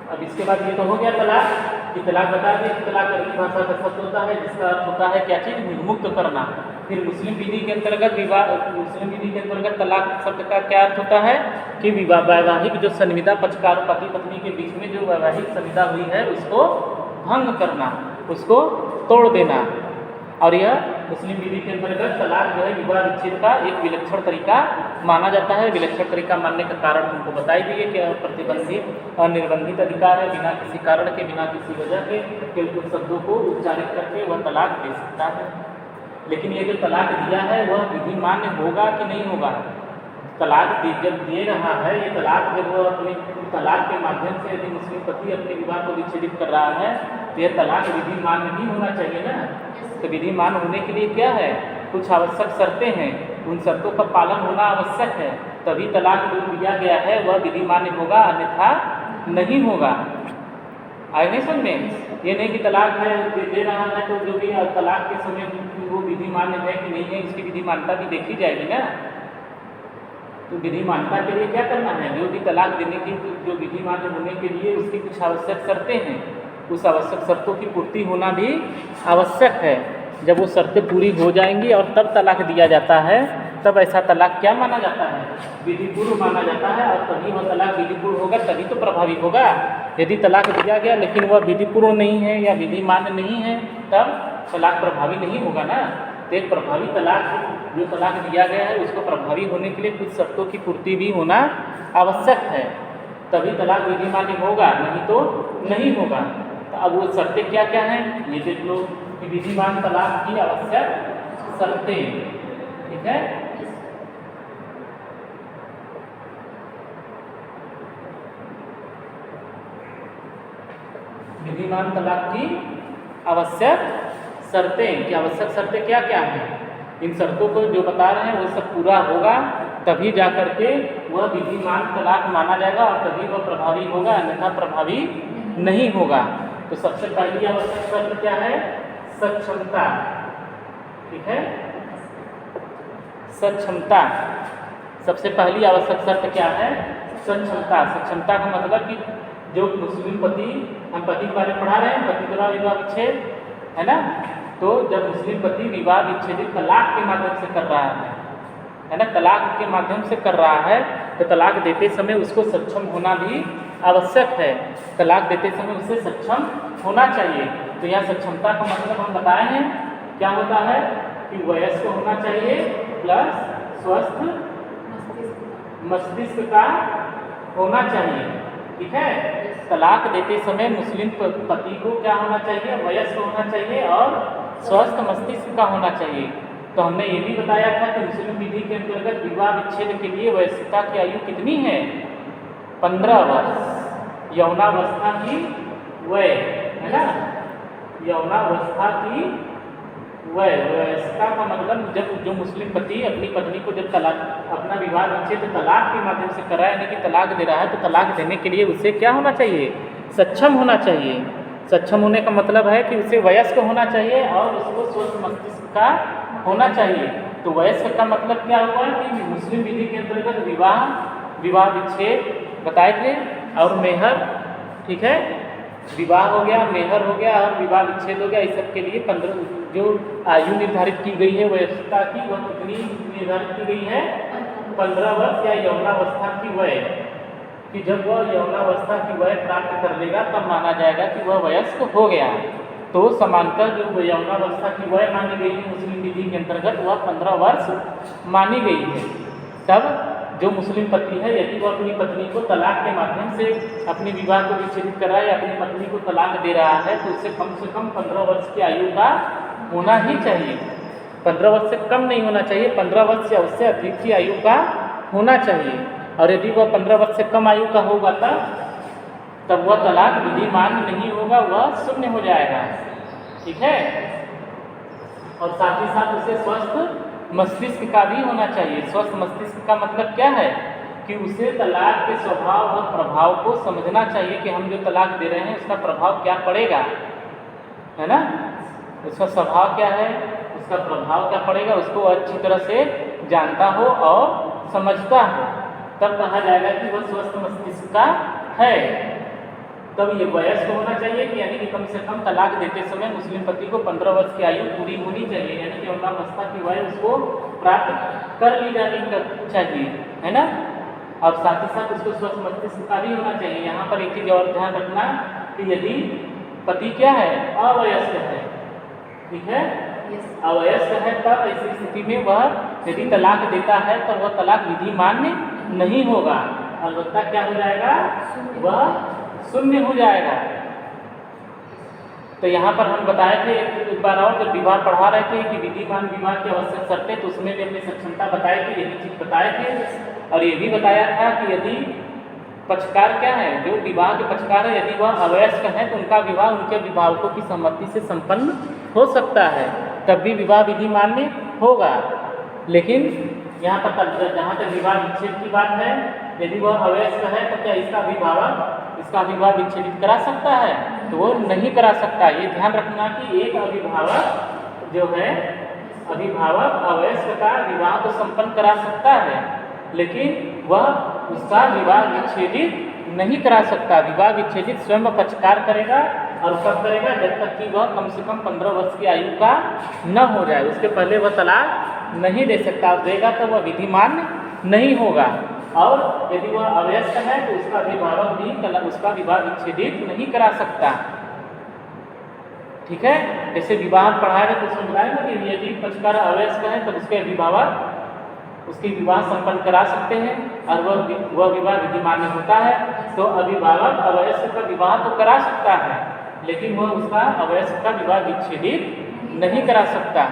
अब इसके बाद ये तो हो गया तलाक कि तलाक बता दें, तलाक अरबी भाषा का शब्द होता है जिसका अर्थ होता है क्या चीज़, निर्मुक्त करना। फिर मुस्लिम विधि के अंतर्गत मुस्लिम विधि के अंतर्गत तलाक शब्द का क्या अर्थ होता है कि वैवाहिक जो संविदा पक्षकार पति पत्नी के बीच में जो वैवाहिक संविदा हुई है उसको भंग करना, उसको तोड़ देना। और यह मुस्लिम विधि के अंतर्गत तलाक जो है विवाह विच्छेद का एक विलक्षण तरीका माना जाता है। विलक्षण तरीका मानने का कारण तुमको बताई दिए कि प्रतिबंधित और निर्बंधित अधिकार है, बिना किसी कारण के बिना किसी वजह के केवल कुछ शब्दों को उच्चारित करके वह तलाक दे सकता है। लेकिन ये जो तलाक दिया है वह विधि मान्य होगा कि नहीं होगा। तलाक जब दे रहा है, ये तलाक जब वो अपने तलाक के माध्यम से यदि मुस्लिम पति अपने विवाह को विच्छेदित कर रहा है तो यह तलाक विधि मान्य भी होना चाहिए ना। तो विधि मान्य होने के लिए क्या है, कुछ आवश्यक शर्तें हैं, उन शर्तों का पालन होना आवश्यक है, तभी तलाक जो दिया गया है वह विधि मान्य होगा, अन्यथा नहीं होगा। आए नहीं समझ में? ये नहीं कि तलाक है दे रहा है तो जो भी तलाक के समय वो विधि मान्य है कि नहीं है, इसकी विधि मान्यता भी देखी जाएगी ना। तो विधि मान्यता के लिए क्या करना है, जो भी तलाक देने की जो विधि मान्य होने के लिए उसकी कुछ आवश्यक शर्तें हैं, उस आवश्यक शर्तों की पूर्ति होना भी आवश्यक है। जब वो शर्तें पूरी हो जाएंगी और तब तलाक दिया जाता है, तब ऐसा तलाक क्या माना जाता है, विधिपूर्व माना जाता है। और तभी वह तलाक विधिपूर्व होगा, तभी तो प्रभावी होगा। यदि तलाक दिया गया लेकिन वह विधिपूर्व नहीं है या विधि मान्य नहीं है, तब तलाक प्रभावी नहीं होगा ना। तो एक प्रभावी तलाक, जो तलाक दिया गया है उसको प्रभावी होने के लिए कुछ शर्तों की पूर्ति भी होना आवश्यक है, तभी तलाक विधि मान्य होगा, नहीं तो नहीं होगा। तो अब वो शर्तें क्या क्या हैं ये देख लो कि विधि मान्य तलाक की आवश्यक शर्तें, ठीक है। विधिमान तलाक की आवश्यक शर्तें, कि आवश्यक शर्तें क्या क्या हैं, इन शर्तों को जो बता रहे हैं वो सब पूरा होगा, तभी जा करके वह विधिमान तलाक माना जाएगा और तभी वह प्रभावी होगा, अन्यथा प्रभावी नहीं होगा। तो सबसे पहली आवश्यक शर्त क्या है, सक्षमता, ठीक है। सक्षमता सबसे पहली आवश्यक शर्त क्या है, सक्षमता। सक्षमता का मतलब कि जो मुस्लिम पति, हम पति के बारे में पढ़ा रहे हैं, पति द्वारा विवाह विच्छेद है ना, तो जब मुस्लिम पति विवाह विच्छेदित तलाक के माध्यम से कर रहा है ना, तलाक के माध्यम से कर रहा है, तो तलाक देते समय उसको सक्षम होना भी आवश्यक है। तलाक देते समय उसे सक्षम होना चाहिए। तो यहाँ सक्षमता का मतलब हम बताए हैं क्या होता है कि वयस्क होना चाहिए प्लस स्वस्थ मस्तिष्क का होना चाहिए, ठीक है। तलाक देते समय मुस्लिम पति को क्या होना चाहिए, वयस्क होना चाहिए और स्वस्थ मस्तिष्क का होना चाहिए। तो हमने ये भी बताया था कि मुस्लिम विधि के अंतर्गत विवाह विच्छेद के लिए वयस्कता की आयु कितनी है, 15 वर्ष। यौनावस्था की वय है ना, यौनावस्था की वय, वयस्कता का मतलब जब जो मुस्लिम पति अपनी पत्नी को जब तलाक, अपना विवाह विच्छेद तलाक के माध्यम से कर रहा है, यानी कि तलाक दे रहा है, तो तलाक देने के लिए उसे क्या होना चाहिए, सक्षम होना चाहिए। सक्षम होने का मतलब है कि उसे वयस्क होना चाहिए और उसको स्वस्थ मस्तिष्क का होना चाहिए। तो वयस्क का मतलब क्या हुआ कि मुस्लिम विधि के अंतर्गत विवाह विच्छेद बताए थे और मेहर, ठीक है, विवाह हो गया, मेहर हो गया और विवाह विच्छेद हो गया। इस सब के लिए 15 जो आयु निर्धारित की गई है वयस्कता की, वह कितनी निर्धारित की गई है, 15 वर्ष या यौनावस्था की वय, कि जब वह यौनावस्था की वय प्राप्त कर लेगा तब माना जाएगा कि वह वयस्क हो गया। तो समांतर जो यौनावस्था की वय मानी गई है मुस्लिम विधि के अंतर्गत वह 15 वर्ष मानी गई है। तब जो मुस्लिम पति है यदि वह अपनी पत्नी को तलाक के माध्यम से अपने विवाह को विच्छेदित कर रहा है या अपनी पत्नी को तलाक दे रहा है, तो उसे कम से कम 15 वर्ष की आयु का होना ही चाहिए। 15 वर्ष से कम नहीं होना चाहिए, 15 वर्ष या उससे अधिक की आयु का होना चाहिए। और यदि वह 15 वर्ष से कम आयु का होगा तब वह तलाक विधि मान्य नहीं होगा, वह शून्य हो जाएगा, ठीक है। और साथ ही साथ उसे स्वस्थ मस्तिष्क का भी होना चाहिए। स्वस्थ मस्तिष्क का मतलब क्या है कि उसे तलाक के स्वभाव और प्रभाव को समझना चाहिए कि हम जो तलाक दे रहे हैं उसका प्रभाव क्या पड़ेगा, है ना, उसका स्वभाव क्या है, उसका प्रभाव क्या पड़ेगा, उसको अच्छी तरह से जानता हो और समझता हो, तब कहा जाएगा कि वह स्वस्थ मस्तिष्क का है। तब ये वयस्क होना चाहिए कि यानी कि कम से कम तलाक देते समय मुस्लिम पति को 15 वर्ष की आयु पूरी होनी चाहिए, यानी कि यौनावस्था की वय उसको प्राप्त कर ली जानी चाहिए, है ना। और साथ ही साथ उसको स्वस्थ मस्तिष्क का भी होना चाहिए। यहाँ पर एक चीज़ और ध्यान रखना कि यदि पति क्या है, अवयस्क है, ठीक है, अवयस्क है, तब ऐसी स्थिति में वह यदि तलाक देता है तो वह तलाक विधि मान्य नहीं होगा, अलबत्ता क्या हो जाएगा, वह शून्य हो जाएगा। तो यहाँ पर हम बताए थे एक बार और जब विवाह पढ़ा रहे थे कि विधिमान विवाह की आवश्यक शर्तें, तो उसमें भी हमने सक्षमता बताई थी, यही चीज़ बताए थे। और ये भी बताया था कि यदि पक्षकार क्या है, जो विवाह के पक्षकार है, यदि वह अवयस्क है तो उनका विवाह उनके अभिभावकों की सम्मति से संपन्न हो सकता है, तब भी विवाह विधि मान्य होगा। लेकिन यहाँ पर जहाँ तक विवाह विच्छेद की बात है, यदि वह अवयस्क है तो क्या इसका विवाह विच्छेदित करा सकता है? तो वो नहीं करा सकता। ये ध्यान रखना कि एक अभिभावक जो है, अभिभावक अवयस्क का विवाह तो संपन्न करा सकता है, लेकिन वह उसका विवाह विच्छेदित नहीं करा सकता। विवाह विच्छेदित स्वयं पक्षकार करेगा, और कब करेगा? जब तक कि वह कम से कम 15 वर्ष की आयु का न हो जाए, उसके पहले वह तलाक नहीं दे सकता। देगा तो वह विधिमान नहीं होगा। और यदि वह अवयस्क है तो उसका अभिभावक भी उसका विवाह विच्छेदित नहीं करा सकता। ठीक है, जैसे विवाह पढ़ाया है तो उसमें बताया ना कि यदि पक्षकार अवयस्क है तो उसके अभिभावक उसकी विवाह संपन्न करा सकते हैं, और वह विवाह विधिमान्य होता है। तो अभिभावक अवयस्क का विवाह तो करा सकता है, लेकिन वह उसका अवयस्क का विवाह विच्छेदित नहीं करा सकता।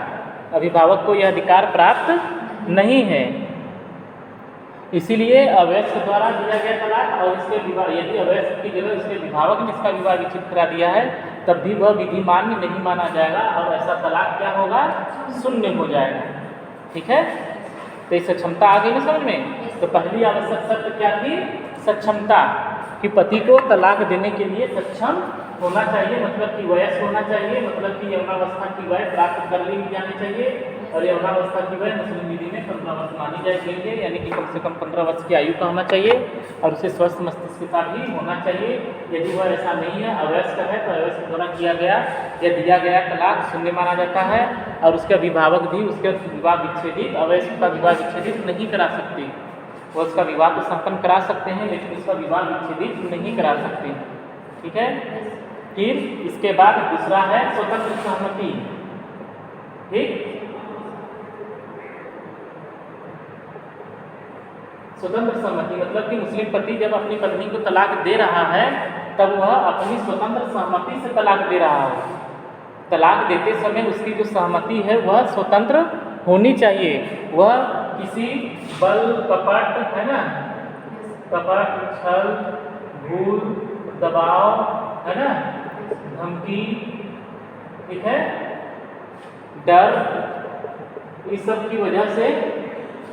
अभिभावक को यह अधिकार प्राप्त नहीं है। इसीलिए अवयस्क द्वारा दिया गया तलाक और इसके विवाह, यदि अवयस्क की जगह उसके अभिभावक ने इसका विवाह विच्छेद करा दिया है, तब भी वह विधिमान्य नहीं माना जाएगा, और ऐसा तलाक क्या होगा? शून्य हो जाएगा। ठीक है, तो इस सक्षमता आ गई ना समझ में। तो पहली आवश्यक शर्त क्या थी? सक्षमता, कि पति को तलाक देने के लिए सक्षम होना चाहिए, मतलब कि वयस्क होना चाहिए, मतलब कि यौनावस्था की वय प्राप्त कर ली जानी चाहिए। और यौनावस्था की वय मुस्लिम विधि में 15 वर्ष मानी जाएगी, यानी कि कम से कम 15 वर्ष की आयु का होना चाहिए, और उसे स्वस्थ मस्तिष्क का भी होना चाहिए। यदि वह ऐसा नहीं है, अवयस्क है, तो अवयस्क द्वारा किया गया या दिया गया तलाक शून्य माना जाता है, और उसके अभिभावक भी उसके विवाह विच्छेदित, अवयस्क का विवाह विच्छेदित नहीं करा सकते। वो उसका विवाह तो संपन्न करा सकते हैं, लेकिन उसका विवाह विच्छेदित नहीं करा सकते। ठीक है, फिर इसके बाद दूसरा है स्वतंत्र सहमति। ठीक, स्वतंत्र सहमति मतलब कि मुस्लिम पति जब अपनी पत्नी को तलाक दे रहा है, तब वह अपनी स्वतंत्र सहमति से तलाक दे रहा है। तलाक देते समय उसकी जो सहमति है वह स्वतंत्र होनी चाहिए। वह किसी बल कपट, है ना, कपट, छल, भूल, दबाव, है ना, धमकी, ठीक है, डर, इस सब की वजह से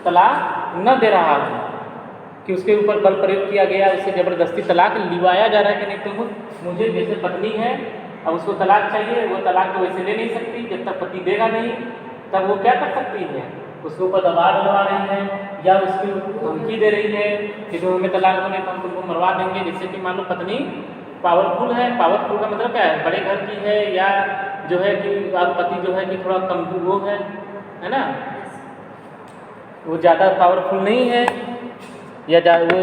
तलाक न दे रहा है, कि उसके ऊपर बल प्रयोग किया गया, उसे ज़बरदस्ती तलाक लिवाया जा रहा है कि नहीं, तो मुझे जैसे पत्नी है, अब उसको तलाक चाहिए, वो तलाक तो वैसे ले नहीं सकती जब तक पति देगा नहीं। तब वो क्या कर सकती है? उसके ऊपर दबाव डलवा रही है, या उसकी धमकी दे रही है कि जो हमें तलाक दोगे तो हम तुमको मरवा देंगे। जैसे कि मान लो पत्नी पावरफुल है, पावरफुल का मतलब क्या है? बड़े घर की है, या जो है कि और पति जो है कि थोड़ा कमजोर वो है ना, वो ज़्यादा पावरफुल नहीं है, या वो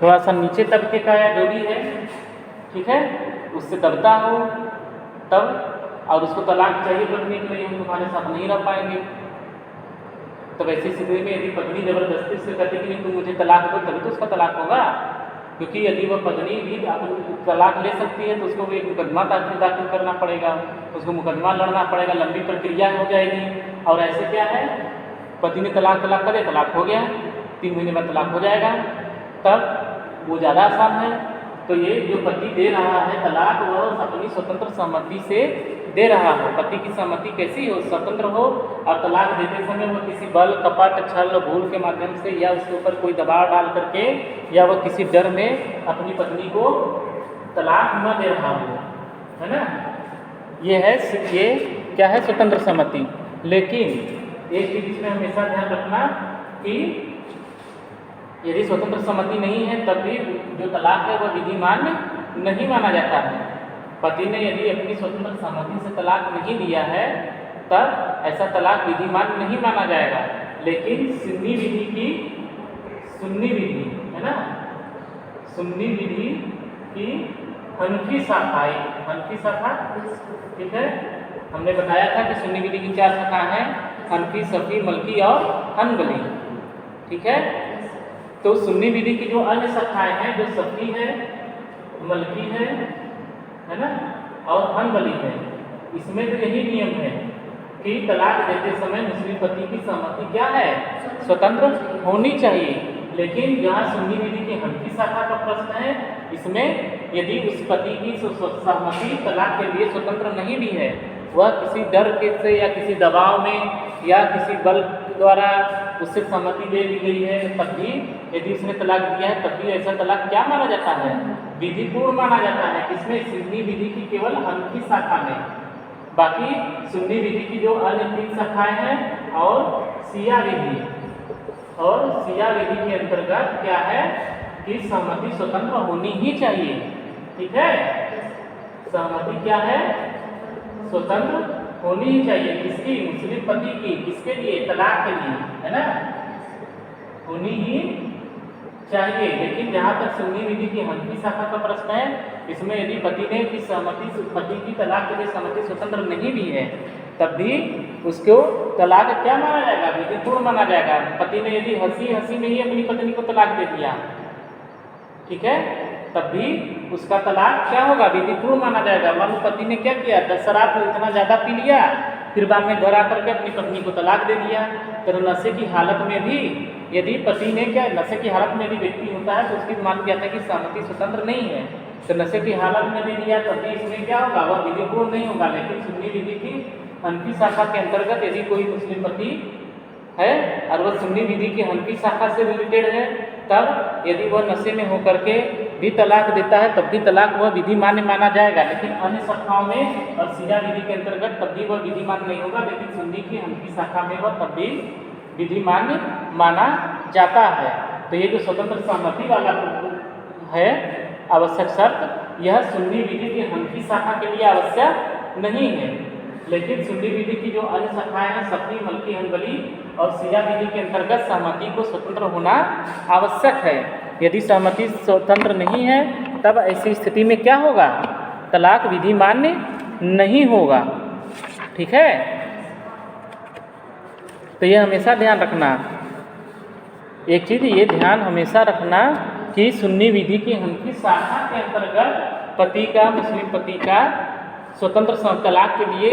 थोड़ा सा नीचे तबके का है, जो भी है, ठीक है, उससे दबता हो तब, और उसको तलाक चाहिए पत्नी के लिए, हम तुम्हारे साथ नहीं रह पाएंगे। तो वैसी स्थिति में यदि पत्नी ज़बरदस्ती से कहती कि नहीं तुम मुझे तलाक दो, तभी तो उसका तलाक होगा। क्योंकि यदि वह पत्नी भी तलाक ले सकती है तो उसको एक मुकदमा दाखिल करना पड़ेगा, उसको मुकदमा लड़ना पड़ेगा, लंबी प्रक्रिया हो जाएगी। और ऐसे क्या है, पति ने तलाक करे, तलाक हो गया, 3 महीने बाद तलाक हो जाएगा, तब वो ज़्यादा आसान है। तो ये जो पति दे रहा है तलाक, वह अपनी स्वतंत्र सहमति से दे रहा हो। पति की सहमति कैसी हो? स्वतंत्र हो, और तलाक देते समय वो किसी बल, कपट, छल, भूल के माध्यम से, या उसके ऊपर कोई दबाव डाल करके, या वह किसी डर में अपनी पत्नी को तलाक न दे रहा हो, है ना। ये क्या है? स्वतंत्र सहमति। लेकिन एक चीज इसमें हमेशा ध्यान रखना कि यदि स्वतंत्र सहमति नहीं है तब भी जो तलाक है वह विधिमान्य नहीं माना जाता है। पति ने यदि अपनी स्वतंत्र सहमति से तलाक नहीं दिया है तब ऐसा तलाक विधिमान्य नहीं माना जाएगा। लेकिन सुन्नी विधि है ना, सुन्नी विधि की हनफी शाखा, ठीक है, हमने बताया था कि सुन्नी विधि की 4 शाखा हैं, हनफी, शफी, मलकी और हनबली, ठीक है। तो सुन्नी विधि की जो अन्य शाखाएं हैं, जो शफी है, मलकी है ना, और अनवली है। इसमें तो यही नियम है कि तलाक देते समय मुस्लिम पति की सहमति क्या है, स्वतंत्र होनी चाहिए। लेकिन जहाँ सुन्नी विधि की हनफी शाखा का प्रश्न है, इसमें यदि उस पति की सहमति तलाक के लिए स्वतंत्र नहीं भी है, वह किसी डर के से या किसी दबाव में या किसी बल द्वारा उससे सहमति ले ली गई है, तब भी यदि उसने तलाक दिया है तब भी ऐसा तलाक क्या माना जाता है, विधिपूर्ण माना जाता है। किसमें, सुन्नी विधि की केवल हनफी शाखा में। बाकी सुन्नी विधि की जो अन्य 3 शाखाएं हैं और शिया विधि के अंतर्गत क्या है कि सहमति स्वतंत्र होनी ही चाहिए। ठीक है, सहमति क्या है, स्वतंत्र होनी ही चाहिए। किसकी, मुस्लिम पति की। किसके लिए, तलाक के लिए, है ना, होनी ही चाहिए। लेकिन जहाँ तक सुन्नी विधि की हनफी शाखा का प्रश्न है, इसमें यदि पति ने की सहमति, पति की तलाक के लिए सहमति स्वतंत्र नहीं भी है, तब भी उसको तलाक क्या माना जाएगा, विधिपूर्ण माना जाएगा। पति ने यदि हंसी में ही अपनी पत्नी को तलाक दे दिया, ठीक है, तब भी उसका तलाक क्या होगा, विधिपूर्ण माना जाएगा। मान लो पति ने क्या किया, शराब को इतना ज़्यादा पी लिया, फिर बाद में घर आकर के अपनी पत्नी को तलाक दे दिया, तो नशे की हालत में भी यदि पति ने क्या, नशे की हालत में यदि व्यक्ति होता है तो उसकी मान जाता है कि सहमति स्वतंत्र नहीं है, तो नशे की हालत में दे दिया तब भी इसमें क्या होगा, वह विधिपूर्ण नहीं होगा। लेकिन सुन्नी विधि की हनफी शाखा के अंतर्गत यदि कोई मुस्लिम पति है और वह सुन्नी विधि की हनफी शाखा से रिलेटेड है, तब यदि वह नशे में होकर के भी तलाक देता है तब भी तलाक वह विधि मान्य माना जाएगा। लेकिन अन्य शाखाओं में और शिया विधि के अंतर्गत तब भी वह विधि मान्य नहीं होगा, लेकिन सुन्नी की हनफी शाखा में वह तब भी विधि मान्य माना जाता है। तो ये जो स्वतंत्र सहमति वाला है आवश्यक शर्त, यह सुन्नी विधि की हनफी शाखा के लिए आवश्यक नहीं है। लेकिन सुन्नी विधि की जो अन्य शाखाएं हैं, शफी, मलकी, हनबली और शिया विधि के अंतर्गत सहमति को स्वतंत्र होना आवश्यक है। यदि सहमति स्वतंत्र नहीं है तब ऐसी स्थिति में क्या होगा, तलाक विधि मान्य नहीं होगा। ठीक है, तो ये हमेशा ध्यान रखना, एक चीज़ ये ध्यान हमेशा रखना कि सुन्नी विधि की हनफी शाखा के अंतर्गत पति का, मुस्लिम पति का स्वतंत्र तलाक के लिए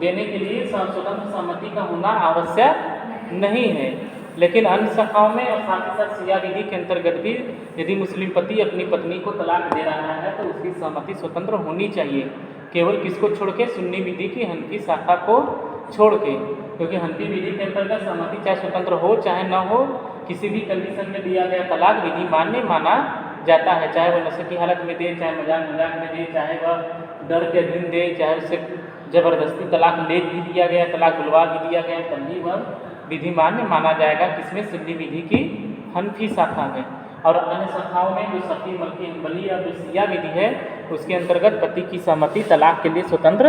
देने के लिए स्वतंत्र सहमति का होना आवश्यक नहीं है। लेकिन अन्य शाखाओं में और साथ ही साथ शिया विधि के अंतर्गत भी यदि मुस्लिम पति अपनी पत्नी को तलाक दे रहा है तो उसकी सहमति स्वतंत्र होनी चाहिए। केवल किसको छोड़ के, सुन्नी विधि की हनफी शाखा को छोड़ के, क्योंकि हनफी विधि के अंतर्गत सहमति चाहे स्वतंत्र हो चाहे न हो, किसी भी कंडीशन में दिया गया तलाक विधि मान्य माना जाता है। चाहे वह नशे की हालत में दे, चाहे मजाक में दे, चाहे वह डर के अधीन दे, चाहे उससे जबरदस्ती तलाक ले भी दिया गया, तलाक बुलवा भी दिया गया, तब भी वह विधि मान्य माना जाएगा। किसमें, सुन्नी विधि की हनफी शाखा में। और अन्य शाखाओं में जो शफी, मलकी, हनबली या जो शिया विधि है, उसके अंतर्गत पति की सहमति तलाक के लिए स्वतंत्र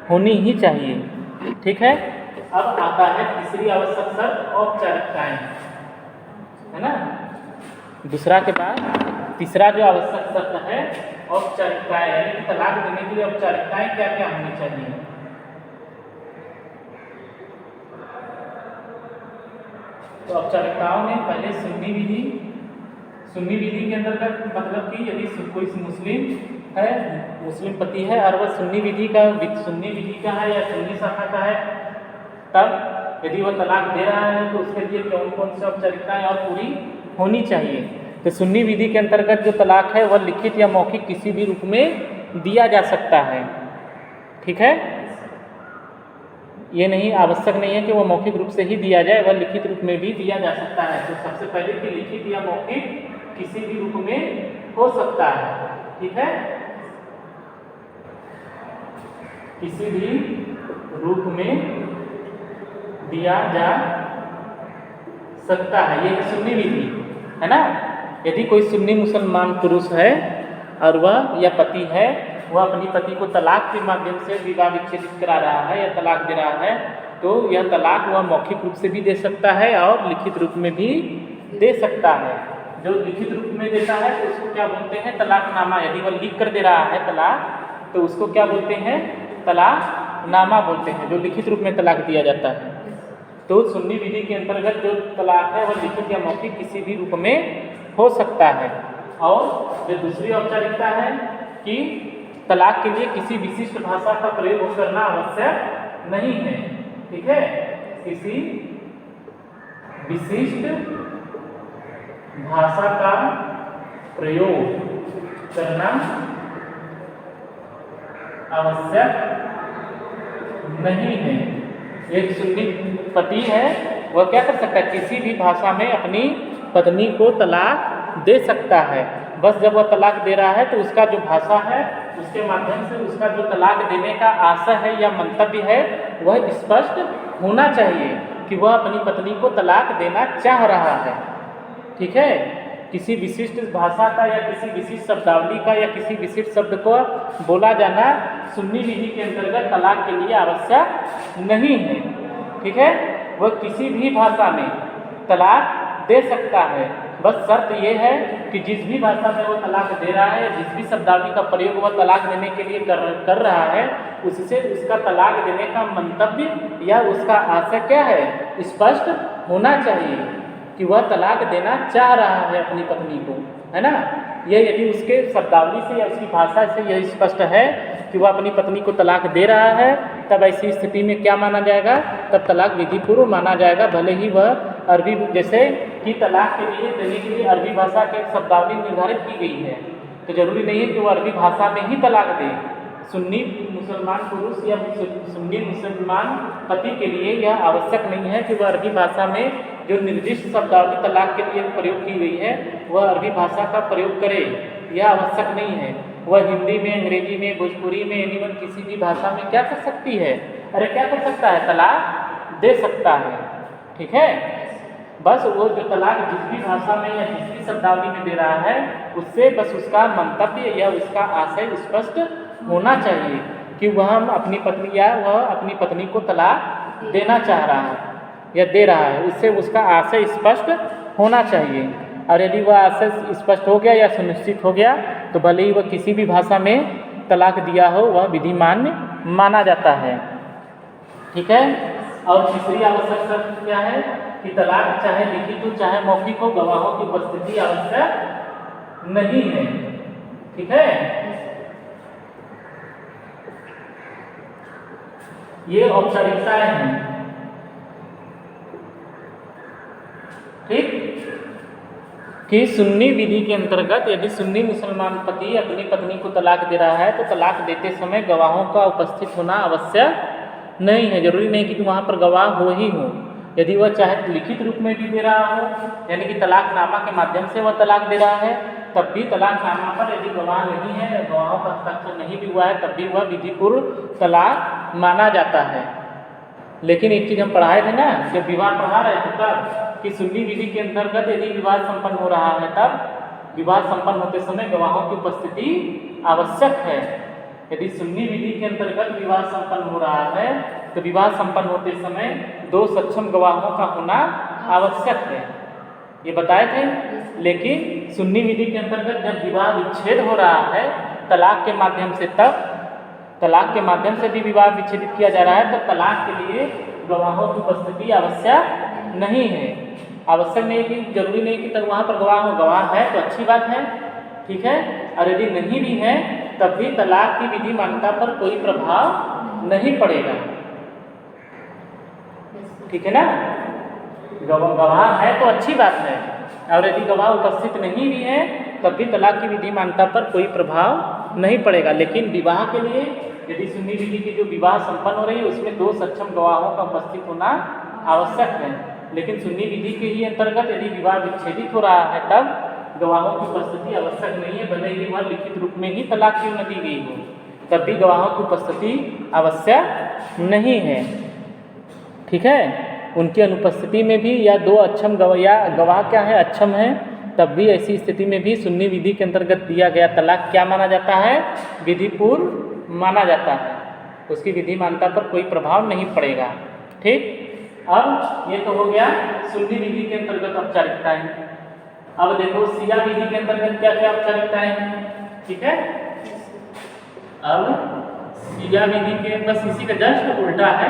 होनी ही चाहिए। ठीक है, अब आता है तीसरी आवश्यक शर्त, औपचारिकताएं, है ना। दूसरा के बाद तीसरा जो आवश्यक शर्त है औपचारिकताएं, यानी कि तलाक देने के लिए औपचारिकताएं क्या क्या होनी चाहिए। तो औपचारिकताओं में पहले सुन्नी विधि के अंतर्गत मतलब कि यदि कोई मुस्लिम है, मुस्लिम पति है और वह सुन्नी विधि का है या सुन्नी शाखा का है, तब यदि वह तलाक दे रहा है तो उसके लिए कौन कौन सी औपचारिकताएं और पूरी होनी चाहिए। तो सुन्नी विधि के अंतर्गत जो तलाक है वह लिखित या मौखिक किसी भी रूप में दिया जा सकता है। ठीक है, ये नहीं, आवश्यक नहीं है कि वह मौखिक रूप से ही दिया जाए, वह लिखित रूप में भी दिया जा सकता है। तो सबसे पहले कि लिखित या मौखिक किसी भी रूप में हो सकता है। ठीक है, किसी भी रूप में दिया जा सकता है, ये सुन्नी विधि है ना। यदि कोई सुन्नी मुसलमान पुरुष है और वह या पति है, वह अपनी पति को तलाक के माध्यम से विवाह विच्छेदित करा रहा है या तलाक दे रहा है, तो यह तलाक वह मौखिक रूप से भी दे सकता है और लिखित रूप में भी दे सकता है। जो लिखित रूप में देता है तो उसको क्या बोलते हैं, तलाकनामा। यदि वह लिख कर दे रहा है तलाक, तो उसको क्या बोलते हैं, तलाकनामा बोलते हैं, जो लिखित रूप में तलाक दिया जाता है। तो सुन्नी विधि के अंतर्गत जो तलाक है वह लिखित या मौखिक किसी भी रूप में हो सकता है। और जो दूसरी औपचारिकता है कि तलाक के लिए किसी विशिष्ट भाषा का प्रयोग करना आवश्यक नहीं है। ठीक है, किसी विशिष्ट भाषा का प्रयोग करना आवश्यक नहीं है। एक सुन्नी पति है, वह क्या कर सकता है, किसी भी भाषा में अपनी पत्नी को तलाक दे सकता है। बस जब वह तलाक दे रहा है तो उसका जो भाषा है उसके माध्यम से उसका जो तलाक देने का आशय है या मंतव्य है वह स्पष्ट होना चाहिए कि वह अपनी पत्नी को तलाक देना चाह रहा है। ठीक है, किसी विशिष्ट भाषा का या किसी विशिष्ट शब्दावली का या किसी विशिष्ट शब्द को बोला जाना सुन्नी विधि के अंतर्गत तलाक के लिए आवश्यक नहीं है। ठीक है, वह किसी भी भाषा में तलाक दे सकता है। बस शर्त यह है कि जिस भी भाषा में वो तलाक दे रहा है, जिस भी शब्दावली का प्रयोग वह तलाक देने के लिए कर रहा है, उससे उसका तलाक देने का मंतव्य या उसका आशय क्या है, स्पष्ट होना चाहिए कि वह तलाक देना चाह रहा है अपनी पत्नी को, है ना। यह यदि उसके शब्दावली से या उसकी भाषा से यह स्पष्ट है कि वह अपनी पत्नी को तलाक दे रहा है, तब ऐसी स्थिति में क्या माना जाएगा, तब तलाक विधि पूर्व माना जाएगा। भले ही वह अरबी, जैसे कि तलाक के लिए देने के लिए अरबी भाषा की शब्दावली निर्धारित की गई है, तो जरूरी नहीं है कि वह अरबी भाषा में ही तलाक दे। सुन्नी मुसलमान पुरुष या सुन्नी मुसलमान पति के लिए यह आवश्यक नहीं है कि वह अरबी भाषा में जो निर्दिष्ट शब्दावली तलाक के लिए प्रयोग की गई है वह अरबी भाषा का प्रयोग करे, यह आवश्यक नहीं है। वह हिंदी में, अंग्रेजी में, भोजपुरी में, एवं किसी भी भाषा में क्या कर सकती है, अरे क्या कर सकता है, तलाक दे सकता है। ठीक है, बस वो जो तलाक जिस भी भाषा में या जिस भी शब्दावली में दे रहा है उससे बस उसका मंतव्य या उसका आशय स्पष्ट होना चाहिए कि वह अपनी पत्नी या वह अपनी पत्नी को तलाक देना चाह रहा है या दे रहा है, उससे उसका आशय स्पष्ट होना चाहिए। और यदि वह आशय स्पष्ट हो गया या सुनिश्चित हो गया तो भले ही वह किसी भी भाषा में तलाक दिया हो वह विधिमान्य माना जाता है। ठीक है, और तीसरी आवश्यक शर्त क्या है कि तलाक चाहे लिखित हो चाहे मौखिक हो, गवाहों की उपस्थिति आवश्यक नहीं है। ठीक है, ये औपचारिकताएं हैं। ठीक, कि सुन्नी विधि के अंतर्गत यदि सुन्नी मुसलमान पति अपनी पत्नी को तलाक दे रहा है तो तलाक देते समय गवाहों का उपस्थित होना आवश्यक नहीं है। जरूरी नहीं कि वहाँ पर गवाह हो ही हो। यदि वह चाहे लिखित रूप में भी दे रहा हो, यानी कि तलाकनामा के माध्यम से वह तलाक दे रहा है, तब भी तलाकनामा पर यदि गवाह नहीं है या गवाहों का हस्ताक्षर नहीं भी हुआ है तब भी वह विधिपूर्व तलाक माना जाता है। लेकिन एक चीज़ हम पढ़ाए थे ना, जब विवाह पढ़ा रहे थे तब कि सुन्नी विधि के अंतर्गत यदि विवाह संपन्न हो रहा है तब विवाह संपन्न होते समय गवाहों की उपस्थिति आवश्यक है। यदि सुन्नी विधि के अंतर्गत विवाह संपन्न हो रहा है तो विवाह संपन्न होते समय 2 सक्षम गवाहों का होना आवश्यक है, ये बताए थे। लेकिन सुन्नी विधि के अंतर्गत जब विवाह विच्छेद हो रहा है तलाक के माध्यम से, तब तलाक के माध्यम से भी विवाह विच्छेदित किया जा रहा है, तब तलाक के लिए गवाहों की उपस्थिति आवश्यक नहीं है। आवश्यक नहीं कि जरूरी नहीं कि तब वहाँ पर गवाह हो, गवाह है तो अच्छी बात है। ठीक है, और यदि नहीं भी है तब भी तलाक की विधि मान्यता पर कोई प्रभाव नहीं पड़ेगा। ठीक है ना, गवाह है तो अच्छी बात है, और यदि गवाह उपस्थित नहीं भी है तब भी तलाक की विधि मान्यता पर कोई प्रभाव नहीं पड़ेगा। लेकिन विवाह के लिए यदि सुन्नी विधि की जो विवाह संपन्न हो रही है उसमें 2 सक्षम गवाहों का उपस्थित होना आवश्यक है। लेकिन सुन्नी विधि के ही अंतर्गत यदि विवाह विच्छेदित हो रहा है तब गवाहों की उपस्थिति आवश्यक नहीं है, भले ही वह लिखित रूप में ही तलाक क्यों न दी गई हो, तब भी गवाहों की उपस्थिति आवश्यक नहीं है। ठीक है, उनकी अनुपस्थिति में भी या 2 अक्षम गवाह क्या है, अक्षम है, तब भी ऐसी स्थिति में भी सुन्नी विधि के अंतर्गत दिया गया तलाक क्या माना जाता है, विधिपूर्व माना जाता है, उसकी विधि मान्यता पर कोई प्रभाव नहीं पड़ेगा। ठीक, अब ये तो हो गया सुन्नी विधि के अंतर्गत औपचारिकताएं। अब देखो सिया विधि के अंतर्गत क्या क्या औपचारिकताएं हैं। ठीक है, अब सिया विधि के बस इसी का जस्ट उल्टा है।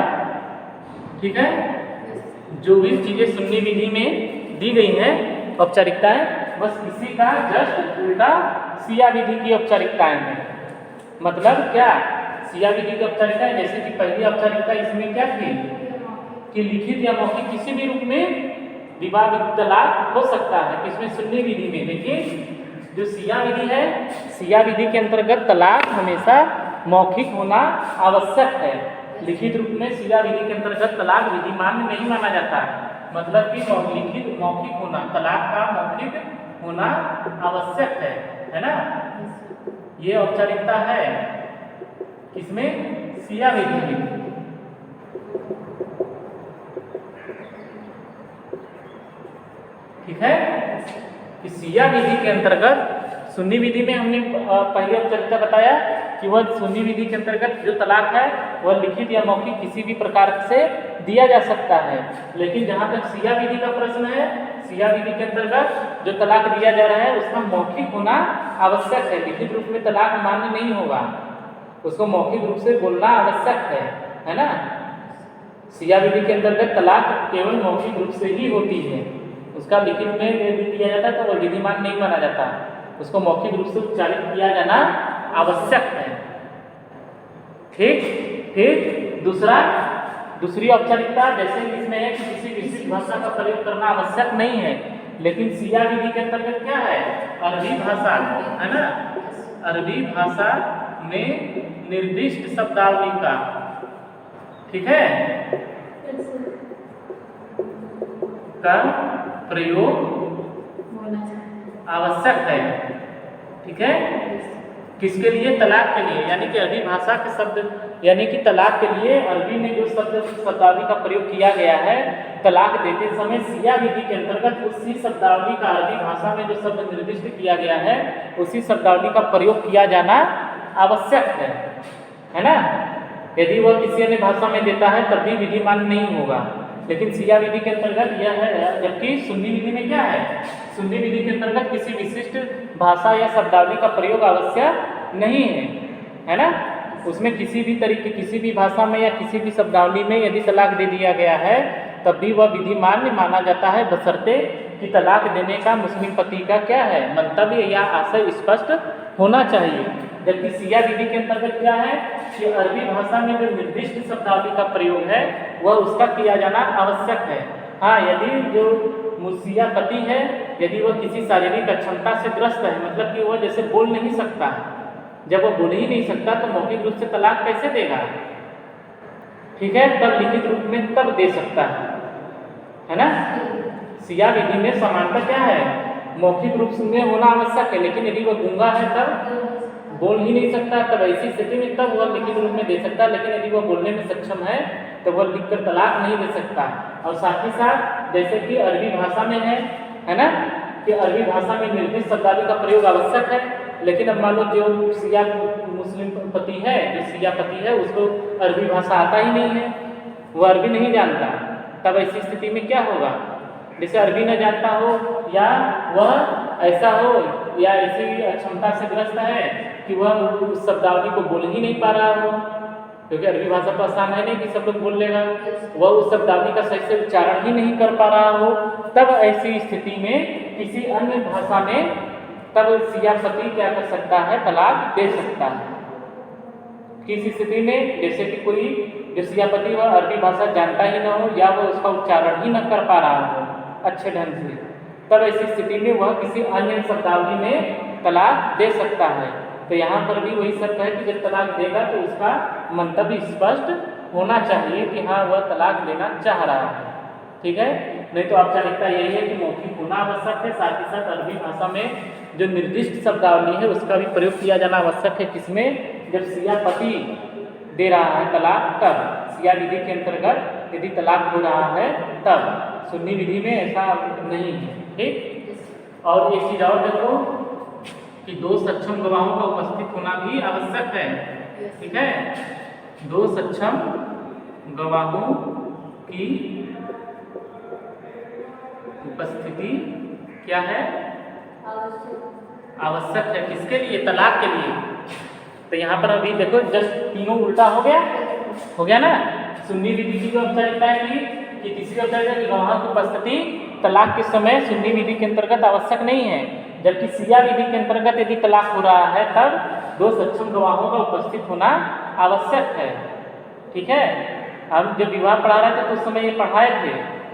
ठीक है, जो भी चीजें सुन्नी विधि में दी गई हैं औपचारिकताएं, बस इसी का जस्ट उल्टा सिया विधि की औपचारिकताएं हैं। मतलब क्या, सिया विधि की औपचारिकता है। जैसे कि पहली औपचारिकता इसमें क्या थी कि लिखित या मौखिक किसी भी रूप में विवाह तलाक हो सकता है। किसमें, सुन्नी विधि में। देखिए जो सिया विधि है, सिया विधि के अंतर्गत तलाक हमेशा मौखिक होना आवश्यक है। लिखित रूप में सिया विधि के अंतर्गत तलाक विधिमान नहीं माना जाता। मतलब कि लिखित मौखिक होना, तलाक का मौखिक होना आवश्यक है ना। ये औपचारिकता है किसमें, सिया विधि में। ठीक है कि सिया विधि के अंतर्गत, सुन्नी विधि में हमने पहले औपचारिकता बताया कि वह सुन्नी विधि के अंतर्गत जो तलाक है वह लिखित या मौखिक किसी भी प्रकार से दिया जा सकता है। लेकिन जहाँ तक सिया विधि का प्रश्न है, सिया विधि के अंतर्गत जो तलाक दिया जा रहा है उसका मौखिक होना आवश्यक है। लिखित रूप में तलाक मान्य नहीं होगा, उसको मौखिक रूप से बोलना आवश्यक है ना। सिया विधि के अंतर्गत तलाक केवल मौखिक रूप से ही होती है, उसका लिखित में यदि दिया जाता है तो वह विधिमान नहीं माना जाता, उसको मौखिक रूप से उच्चारित किया जाना आवश्यक है। ठीक। फिर दूसरी औपचारिकता जैसे इसमें है कि किसी विशिष्ट भाषा का प्रयोग करना आवश्यक नहीं है। लेकिन सिया विधि के अंतर्गत क्या है, अरबी भाषा है ना, अरबी भाषा में निर्दिष्ट शब्दावली का, ठीक है, का प्रयोग आवश्यक है। ठीक है, किसके लिए, तलाक के लिए। यानी कि अरबी भाषा के शब्द, यानी कि तलाक के लिए अरबी में जो शब्दावली का प्रयोग किया गया है तलाक देते समय, सिया विधि के अंतर्गत उसी शब्दावली का अरबी भाषा में जो शब्द निर्दिष्ट किया गया है उसी शब्दावली का प्रयोग किया जाना आवश्यक है ना। यदि वह किसी अन्य भाषा में देता है तब भी विधिमान नहीं होगा। लेकिन सिया विधि के अंतर्गत यह है, जबकि सुन्नी विधि में क्या है, सुन्नी विधि के अंतर्गत किसी विशिष्ट भाषा या शब्दावली का प्रयोग आवश्यक नहीं है ना। उसमें किसी भी तरीके, किसी भी भाषा में या किसी भी शब्दावली में यदि तलाक दे दिया गया है तब भी वह विधिमान्य माना जाता है, बशर्ते कि तलाक देने का मुस्लिम पति का क्या है, मंतव्य या आशय स्पष्ट होना चाहिए। जबकि सिया विधि के अंतर्गत क्या है कि अरबी भाषा में जो निर्दिष्ट शब्दावली का प्रयोग है वह उसका किया जाना आवश्यक है। हाँ, यदि जो मुसिया पति है, यदि वह किसी शारीरिक अक्षमता से ग्रस्त है, मतलब कि वह जैसे बोल नहीं सकता, जब वह बोल ही नहीं सकता तो मौखिक रूप से तलाक कैसे देगा। ठीक है, तब लिखित रूप में तब दे सकता है ना। सिया विधि में समानता क्या है, मौखिक रूप में होना आवश्यक है। लेकिन यदि वह गूंगा है, तब बोल ही नहीं सकता, तब ऐसी स्थिति में तब वह लिखित रूप में दे सकता है। लेकिन यदि वह बोलने में सक्षम है तो वह लिखकर तलाक नहीं दे सकता। और साथ ही साथ जैसे कि अरबी भाषा में है ना, कि अरबी भाषा में निर्दिष्ट शब्दावली का प्रयोग आवश्यक है। लेकिन अब मान लो जो सिया मुस्लिम पति है, जो सिया पति है, उसको अरबी भाषा आता ही नहीं है, वह अरबी नहीं जानता, तब ऐसी स्थिति में क्या होगा, जैसे अरबी न जानता हो या वह ऐसा हो या ऐसी अक्षमता से ग्रस्त है कि वह उस शब्दावली को बोल ही नहीं पा रहा हो, क्योंकि अरबी भाषा तो आसान है नहीं कि सब लोग बोल लेगा, वह उस शब्दावली का सही से उच्चारण ही नहीं कर पा रहा हो, तब ऐसी स्थिति में किसी अन्य भाषा में तब सिया पति क्या कर सकता है, तलाक दे सकता है। किस स्थिति में, जैसे कि कोई जो सिया पति वह अरबी भाषा जानता ही न हो या वह उसका उच्चारण ही न कर पा रहा हो अच्छे ढंग से, तब ऐसी स्थिति में वह किसी अन्य शब्दावली में तलाक दे सकता है। तो यहाँ पर भी वही शर्त है कि जब तलाक देगा तो उसका मंतव्य स्पष्ट होना चाहिए कि हाँ वह तलाक देना चाह रहा है। ठीक है, नहीं तो औपचारिकता यही है कि मौखिक होना आवश्यक है, साथ ही साथ अरबी भाषा में जो निर्दिष्ट शब्दावली है उसका भी प्रयोग किया जाना आवश्यक है। किसमें, जब सिया पति दे रहा है तलाक, तब सिया विधि के अंतर्गत यदि तलाक हो रहा है तब। सुन्नी विधि में ऐसा नहीं है। ठीक, और एक चीज़ और देखो कि दो सक्षम गवाहों का उपस्थित होना भी आवश्यक है। ठीक है, दो सक्षम गवाहों की उपस्थिति क्या है, आवश्यक है। किसके लिए, तलाक के लिए। तो यहाँ पर अभी देखो जस्ट तीनों उल्टा हो गया ना। सुन्नी विधि की जो औपचारिकता की कि तीसरी औपचारिकता की गवाहों की उपस्थिति तलाक के समय सुन्नी विधि के अंतर्गत आवश्यक नहीं है, जबकि सिया विधि के अंतर्गत यदि तलाक हो रहा है तब दो सक्षम गवाहों का उपस्थित होना आवश्यक है। ठीक है, हम जब विवाह पढ़ा रहे थे तो उस समय ये पढ़ाए थे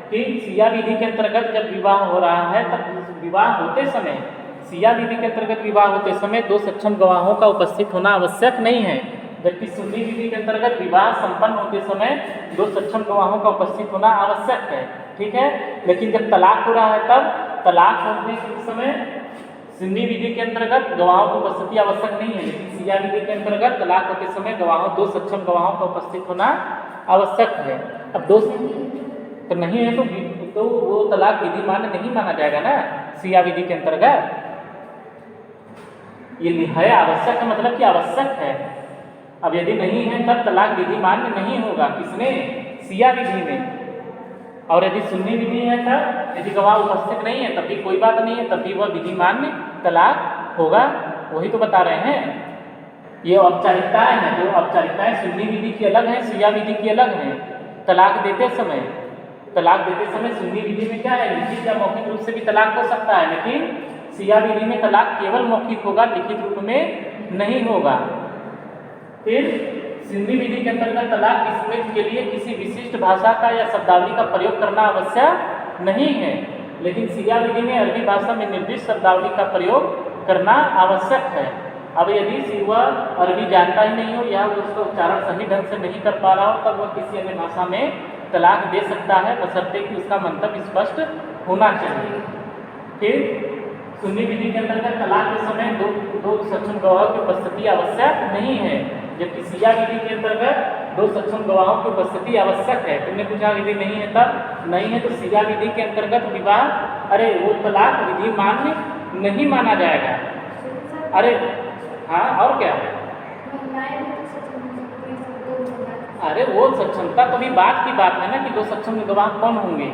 कि सिया विधि के अंतर्गत जब विवाह हो रहा है तब विवाह होते समय, सिया विधि के अंतर्गत विवाह होते समय दो सक्षम गवाहों का उपस्थित होना आवश्यक नहीं है, जबकि सुन्नी विधि के अंतर्गत विवाह संपन्न होते समय दो सक्षम गवाहों का उपस्थित होना आवश्यक है। ठीक है, लेकिन जब तलाक हो रहा है तब तलाक होने के समय सुन्नी विधि के अंतर्गत गवाहों की उपस्थिति आवश्यक नहीं है, लेकिन सिया विधि के अंतर्गत तलाक होते समय दो सक्षम गवाहों का उपस्थित होना आवश्यक है। अब दो तो नहीं है तो वो तलाक विधि मान्य नहीं माना जाएगा ना सिया विधि के अंतर्गत। ये है आवश्यक है मतलब कि आवश्यक है। अब यदि नहीं है तब तलाक विधि मान्य नहीं होगा, किसने? सिया विधि में। और यदि सुन्नी विधि है तब यदि गवाह उपस्थित नहीं है तब भी कोई बात नहीं है, तब भी वह विधि मान्य तलाक होगा। वही तो बता रहे हैं, ये औपचारिकताएं हैं। जो औपचारिकताएं सुन्नी विधि की अलग है, सिया विधि की अलग है। तलाक देते समय सुन्नी विधि में क्या है, लिखित या मौखिक रूप से भी तलाक हो सकता है, लेकिन सिया विधि में तलाक केवल मौखिक होगा, लिखित रूप में नहीं होगा। फिर सुन्नी विधि के अंतर्गत तलाक की स्मृति के लिए किसी विशिष्ट भाषा का या शब्दावली का प्रयोग करना आवश्यक नहीं है, लेकिन सिया विधि में अरबी भाषा में निर्दिष्ट शब्दावली का प्रयोग करना आवश्यक है। अब यदि वह अरबी जानता ही नहीं हो या उसका उच्चारण सही ढंग से नहीं कर पा रहा हो तब वह किसी अन्य भाषा में तलाक दे सकता है, बशर्ते कि उसका मंतव्य स्पष्ट होना चाहिए। फिर सुन्नी विधि के अंतर्गत तलाक के समय दो सक्षम गवाहों की उपस्थिति आवश्यक नहीं है, जबकि सिया विधि के अंतर्गत दो सक्षम गवाहों की उपस्थिति आवश्यक है। तुमने पूछा विधि नहीं है तब नहीं है तो सिया विधि के अंतर्गत विवाह वो तलाक विधि मान्य नहीं माना जाएगा। अरे हाँ, और क्या? अरे वो सक्षमता तो भी बात की बात है ना कि दो सक्षम गवाह कौन होंगे।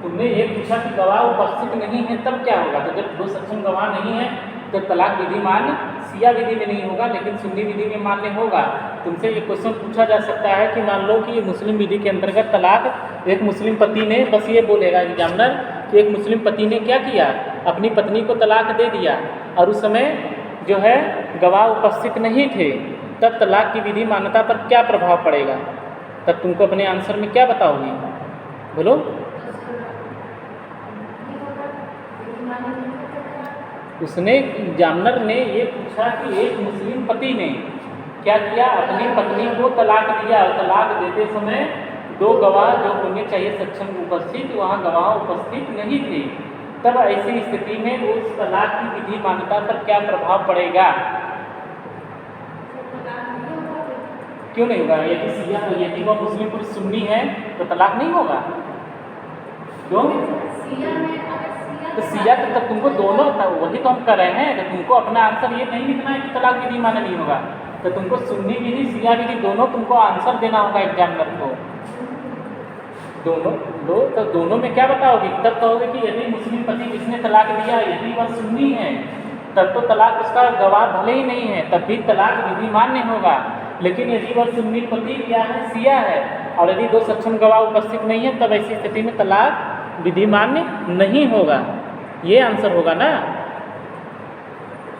तुमने ये पूछा कि गवाह उपस्थित नहीं है तब क्या होगा, तो जब दो सक्षम गवाह नहीं है तो तलाक विधि मान्य सिया विधि में नहीं होगा, लेकिन सुन्नी विधि में मान्य होगा। तुमसे ये क्वेश्चन पूछा जा सकता है कि मान लो कि मुस्लिम विधि के अंतर्गत तलाक एक मुस्लिम पति ने, बस ये बोलेगा एग्जामिनर कि एक मुस्लिम पति ने क्या किया, अपनी पत्नी को तलाक दे दिया और उस समय जो है गवाह उपस्थित नहीं थे, तब तलाक की विधि मान्यता पर क्या प्रभाव पड़ेगा? तब तुमको अपने आंसर में क्या बताओगी, बोलो? उसने एग्जामिनर ने ये पूछा कि एक मुस्लिम पति ने क्या किया, अपनी पत्नी को तलाक दिया और तलाक देते समय दो गवाह जो होने चाहिए सक्षम उपस्थित, वहाँ गवाह उपस्थित नहीं थे, तब ऐसी स्थिति में उस तलाक की विधि मान्यता पर क्या प्रभाव पड़ेगा? क्यों नहीं होगा? यदि वह मुस्लिम पुरुष सुन्नी है तो तलाक नहीं होगा। क्यों? तो सिया तब तुमको दोनों, वही तो हम कर रहे हैं, तो तुमको अपना आंसर ये नहीं लिखना है कि तलाक विधि मान्य नहीं होगा, तो तुमको सुन्नी विधि सिया विधि दोनों तुमको आंसर देना होगा एग्जामिनर को। दोनों में क्या बताओगे? तब कहोगे कि यदि मुस्लिम पति जिसने तलाक दिया यदि वह सुन्नी है तब तो तलाक उसका गवाह भले ही नहीं है तब भी तलाक विधि मान्य होगा, लेकिन यदि वह सुन्नी पति क्या है, सिया है, और यदि दो सक्षम गवाह उपस्थित नहीं है तब ऐसी स्थिति में तलाक विधि मान्य नहीं होगा। ये आंसर होगा ना।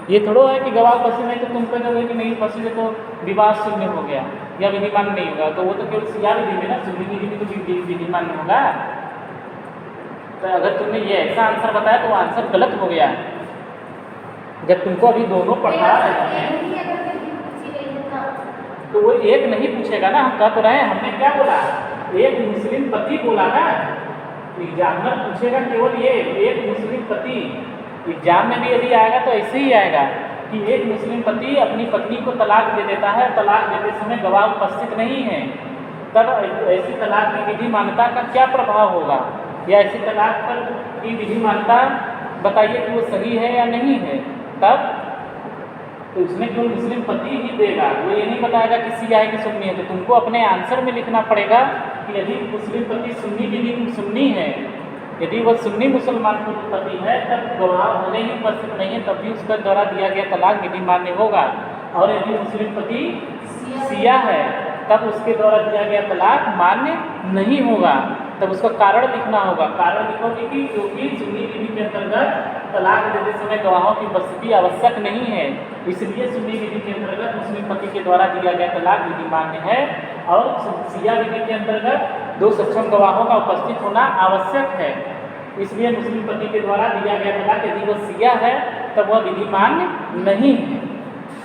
ये थोड़ा है कि गवाह उपस्थित नहीं तो तुम कहोगे कि नहीं उपस्थित है तो विवाह शून्य हो गया या विधि मान्य नहीं होगा, तो वो तो केवल सिया विधि में ना, सुन्नी विधि में तो विधि मान्य होगा। तो अगर तुमने ये ऐसा आंसर बताया तो आंसर गलत हो गया। जब तुमको अभी दोनों पढ़ा रहे हैं तो वो एक नहीं पूछेगा ना, हम कह तो रहे हैं, हमने क्या बोला, एक मुस्लिम पति बोला ना, एग्जामिनर पूछेगा केवल ये एक मुस्लिम पति। एग्जाम में भी यदि आएगा तो ऐसे ही आएगा कि एक मुस्लिम पति अपनी पत्नी को तलाक दे देता है, तलाक देते समय गवाह उपस्थित नहीं है, तब ऐसी तलाक की विधि मान्यता का क्या प्रभाव होगा, या ऐसी तलाक पर की विधि मान्यता बताइए कि वो सही है या नहीं है। तब तो उसमें केवल मुस्लिम पति ही देगा, वो ये नहीं बताएगा कि सिया है कि सुन्नी है। तो तुमको अपने आंसर में लिखना पड़ेगा कि यदि मुस्लिम पति सुन्नी विधि सुन्नी है, यदि वह सुन्नी मुसलमान पति है तब गवाह भले ही उपस्थित नहीं है तब भी उसका द्वारा दिया गया तलाक विधि मान्य होगा, और यदि मुस्लिम पति सिया है तब उसके द्वारा दिया गया तलाक मान्य नहीं होगा। तब उसका कारण लिखना होगा। कारण लिखोगे कि क्योंकि सुन्नी विधि के अंतर्गत तलाक देते समय गवाहों की उपस्थिति आवश्यक नहीं है, इसलिए सुन्नी विधि के अंतर्गत मुस्लिम पति के द्वारा दिया गया तलाक विधि मान्य है और शिया विधि के अंतर्गत 2 सक्षम गवाहों का उपस्थित होना आवश्यक है। इसलिए मुस्लिम पति के द्वारा दिया गया तलाक यदि वह शिया है तब वह विधि मान्य नहीं है।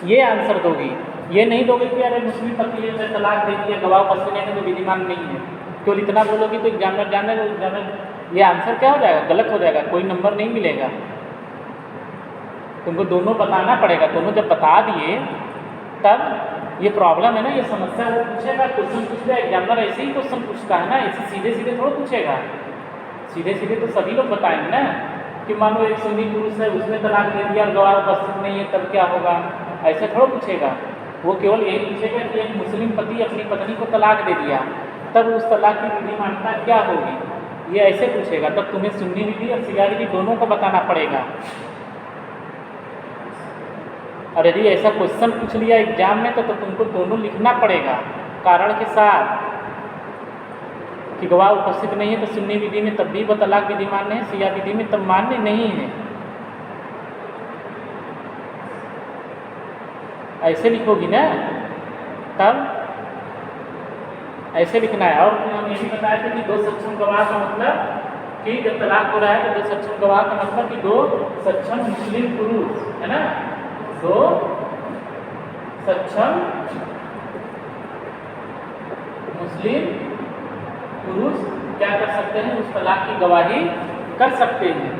ये आंसर दोगी, ये नहीं दोगे कि अरे मुस्लिम पति ने तलाक दे दिया, गवाह उपस्थित नहीं है तो विधि मान्य नहीं है। केवल इतना बोलोगी तो एग्जामिनर ये आंसर क्या हो जाएगा, गलत हो जाएगा, कोई नंबर नहीं मिलेगा। तुमको दोनों बताना पड़ेगा। दोनों जब बता दिए तब ये प्रॉब्लम है ना, ये समस्या वो पूछेगा, क्वेश्चन पूछेगा। एग्जामिनर ऐसे ही क्वेश्चन पूछता है ना, ऐसे सीधे सीधे थोड़ा पूछेगा। सीधे सीधे तो सभी लोग बताएंगे ना कि मानो एक सुन्नी पुरुष है, उसने तलाक दे दिया और गवाह उपस्थित नहीं है, तब क्या होगा, ऐसे थोड़ा पूछेगा। वो केवल यही पूछेगा कि एक मुस्लिम पति अपनी पत्नी को तलाक दे दिया, तब उस तलाक की विधि मान्यता क्या होगी, ये ऐसे पूछेगा। तब तुम्हें सुन्नी विधि और शिया विधि दोनों को बताना पड़ेगा। और यदि ऐसा क्वेश्चन पूछ लिया एग्जाम में तो तुमको दोनों लिखना पड़ेगा कारण के साथ कि गवाह उपस्थित नहीं है तो सुन्नी विधि में तब भी वो तलाक विधि मान्य है, शिया विधि में तब मान्य नहीं है। ऐसे लिखोगी ना, तब ऐसे लिखना है। और हम ये भी बताया था कि 2 सक्षम गवाह का मतलब कि जब तलाक हो रहा है तो 2 सक्षम गवाह का मतलब कि 2 सक्षम मुस्लिम पुरुष, है ना, 2 सक्षम मुस्लिम पुरुष क्या कर सकते हैं, उस तलाक की गवाही कर सकते हैं।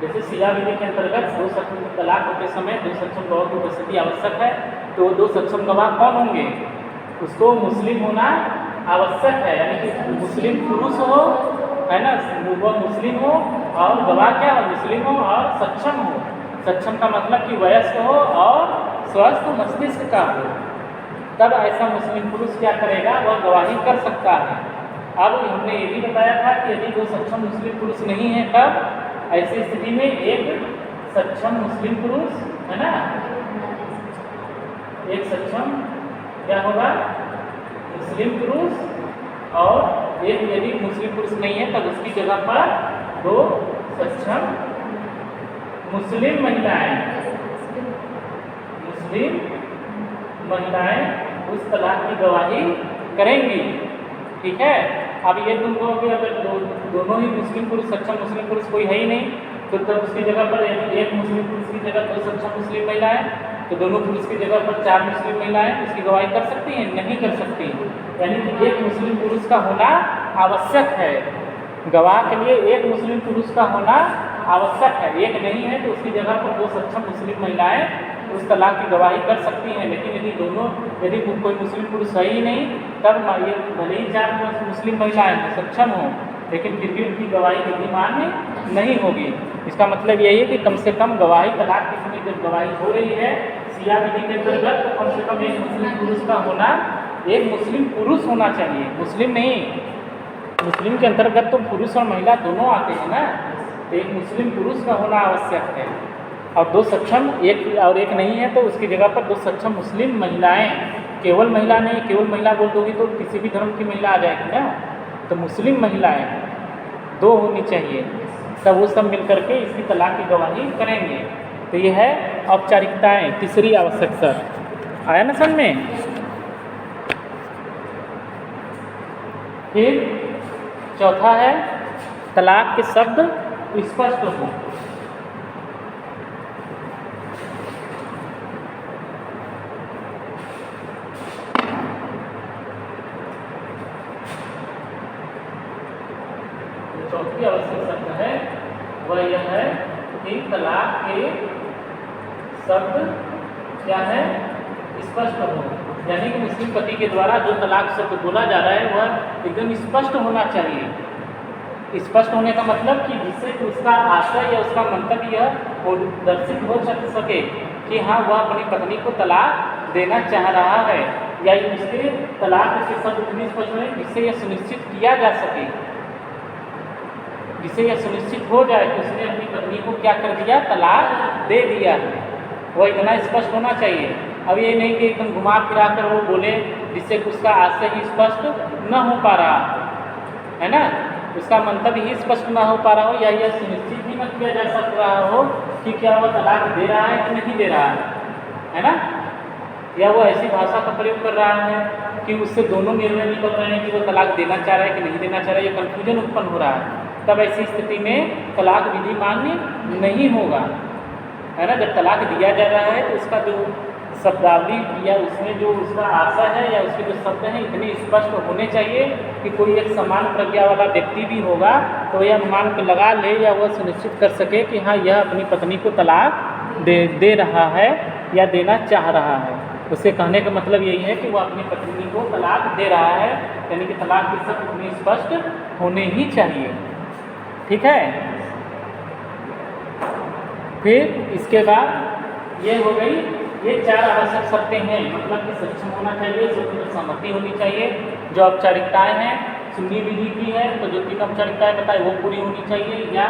जैसे शिया विधि के अंतर्गत 2 सक्षम तलाक होते समय 2 सक्षम गवाह की उपस्थिति आवश्यक है, तो 2 सक्षम गवाह कौन होंगे, उसको मुस्लिम होना आवश्यक है, यानी कि मुस्लिम पुरुष हो, है ना, वो मुस्लिम हो और गवाह क्या हो, मुस्लिम हो और सक्षम हो। सक्षम का मतलब कि वयस्क हो और स्वस्थ मस्तिष्क का हो, तब ऐसा मुस्लिम पुरुष क्या करेगा, वह गवाही कर सकता है। अब हमने ये भी बताया था कि यदि 2 सक्षम मुस्लिम पुरुष नहीं है तब ऐसी स्थिति में एक सक्षम मुस्लिम पुरुष, है ना, एक सक्षम क्या होगा, मुस्लिम पुरुष, और एक यदि मुस्लिम पुरुष नहीं है तब उसकी जगह पर 2 सक्षम मुस्लिम महिलाएं, उस तलाक की गवाही करेंगी। ठीक है। अब ये तुम कहोगे अगर दोनों ही मुस्लिम पुरुष, सक्षम मुस्लिम पुरुष कोई है ही नहीं, तो तब उसकी जगह पर एक मुस्लिम पुरुष की जगह 2 सक्षम मुस्लिम महिलाएं, तो दोनों पुरुष की जगह पर 4 मुस्लिम महिलाएं उसकी गवाही कर सकती हैं, नहीं कर सकती। यानी कि एक मुस्लिम पुरुष का होना आवश्यक है, गवाह के लिए एक मुस्लिम पुरुष का होना आवश्यक है। एक नहीं है तो उसकी जगह पर 2 सक्षम मुस्लिम महिलाएं उस तलाक की गवाही कर सकती हैं। लेकिन यदि कोई मुस्लिम पुरुष है ही नहीं, तब ये भले ही 4 मुस्लिम महिलाएं सक्षम हों, लेकिन फिर भी उनकी गवाही विधि मान्य नहीं होगी। इसका मतलब यही है कि कम से कम गवाही तलाक के समय जब गवाही हो रही है शिया विधि के अंतर्गत, तो कम से कम एक मुस्लिम पुरुष का होना, एक मुस्लिम पुरुष होना चाहिए, मुस्लिम नहीं। मुस्लिम के अंतर्गत तो पुरुष और महिला दोनों आते हैं ना, तो एक मुस्लिम पुरुष का होना आवश्यक है। और 2 सक्षम एक नहीं है तो उसकी जगह पर 2 सक्षम मुस्लिम महिलाएं, केवल महिला नहीं, केवल महिला बोल दोगी तो किसी भी धर्म की महिला आ जाएगी ना, तो मुस्लिम महिलाएं 2 होनी चाहिए, तब वो सब मिल करके इसकी तलाक की गवाही करेंगे। तो ये है औपचारिकताएं, तीसरी आवश्यकता। आया ना समझ में। फिर चौथा है तलाक के शब्द स्पष्ट हो। चौथी आवश्यक शब्द है वह यह है कि तलाक के शब्द क्या है, स्पष्ट हो। यानी कि मुस्लिम पति के द्वारा जो तलाक शब्द बोला जा रहा है वह एकदम स्पष्ट होना चाहिए। स्पष्ट होने का मतलब कि जिससे उसका आशय या उसका मंतव्य यह दर्शित हो सके कि हाँ वह अपनी पत्नी को तलाक देना चाह रहा है, या उसके तलाक के शब्द इतनी स्पष्ट हो जिससे यह सुनिश्चित किया जा सके, जिससे यह सुनिश्चित हो जाए कि उसने अपनी पत्नी को क्या कर दिया, तलाक दे दिया। वह इतना स्पष्ट होना चाहिए। अब ये नहीं कि एकदम घुमा फिरा कर वो बोले जिससे उसका आशय ही स्पष्ट न हो पा रहा है ना, उसका मंतव्य ही स्पष्ट न हो पा रहा हो, या यह सुनिश्चित ही मत किया जा सक रहा हो कि क्या वह तलाक दे रहा है कि नहीं दे रहा है ना, या वो ऐसी भाषा का प्रयोग कर रहा है कि उससे दोनों निर्णय निकल रहे हैं कि वो तलाक देना चाह रहा है कि नहीं देना चाह रहा है, ये कन्फ्यूजन उत्पन्न हो रहा है, तब ऐसी स्थिति में तलाक विधि मान्य नहीं होगा, है ना। जब तलाक दिया जा रहा है तो उसका जो शब्दावली या उसमें जो उसका आशय है या उसके जो शब्द हैं इतने स्पष्ट होने चाहिए कि कोई एक समान प्रज्ञा वाला व्यक्ति भी होगा तो यह मान के लगा ले या वह सुनिश्चित कर सके कि हाँ यह अपनी पत्नी को तलाक दे रहा है या देना चाह रहा है। उससे कहने का मतलब यही है कि वह अपनी पत्नी को तलाक दे रहा है, यानी कि तलाक के शब्द इतने स्पष्ट होने ही चाहिए, ठीक है। फिर इसके बाद ये हो गई, ये 4 आवश्यक शर्तें हैं, मतलब कि सक्षम होना चाहिए, स्वतंत्र सहमति होनी चाहिए, जो औपचारिकताएं हैं सुन्नी विधि की है तो जो 3 औपचारिकताएं बताए वो पूरी होनी चाहिए, या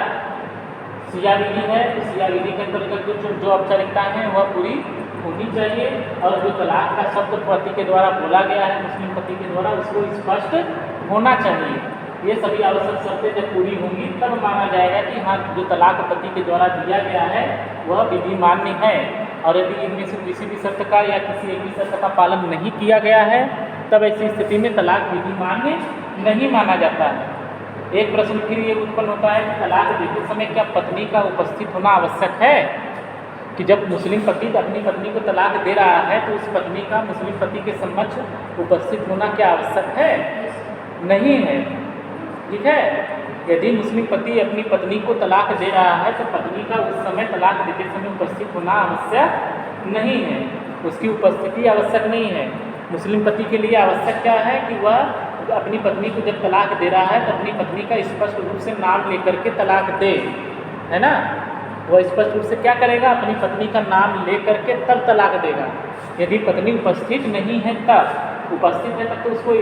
सिया विधि है तो सिया विधि के अंतर्गत जो औपचारिकताएं हैं वह पूरी होनी चाहिए, और जो तलाक का शब्द पति के द्वारा बोला गया है मुस्लिम पति के द्वारा उसको स्पष्ट होना चाहिए। ये सभी आवश्यक शर्तें जब पूरी होंगी तब माना जाएगा कि हाँ जो तलाक पति के द्वारा दिया गया है वह विधि मान्य है, और यदि इनमें से किसी भी शर्त का या किसी एक भी शर्त का पालन नहीं किया गया है तब ऐसी स्थिति में तलाक विधि मान्य नहीं माना जाता है। एक प्रश्न फिर ये उत्पन्न होता है कि तलाक देते समय क्या पत्नी का उपस्थित होना आवश्यक है, कि जब मुस्लिम पति अपनी पत्नी को तलाक दे रहा है तो उस पत्नी का मुस्लिम पति के समक्ष उपस्थित होना क्या आवश्यक है? नहीं है, ठीक है। यदि मुस्लिम पति अपनी पत्नी को तलाक दे रहा है तो पत्नी का उस समय तलाक देते समय उपस्थित होना आवश्यक नहीं है, उसकी उपस्थिति आवश्यक नहीं है। मुस्लिम पति के लिए आवश्यक क्या है कि वह अपनी पत्नी को जब तलाक दे रहा है तो अपनी पत्नी का स्पष्ट रूप से नाम लेकर के तलाक दे, है ना। वह स्पष्ट रूप से क्या करेगा, अपनी पत्नी का नाम ले करके तब तलाक देगा। यदि पत्नी उपस्थित नहीं है तब, उपस्थित है तब तो उसको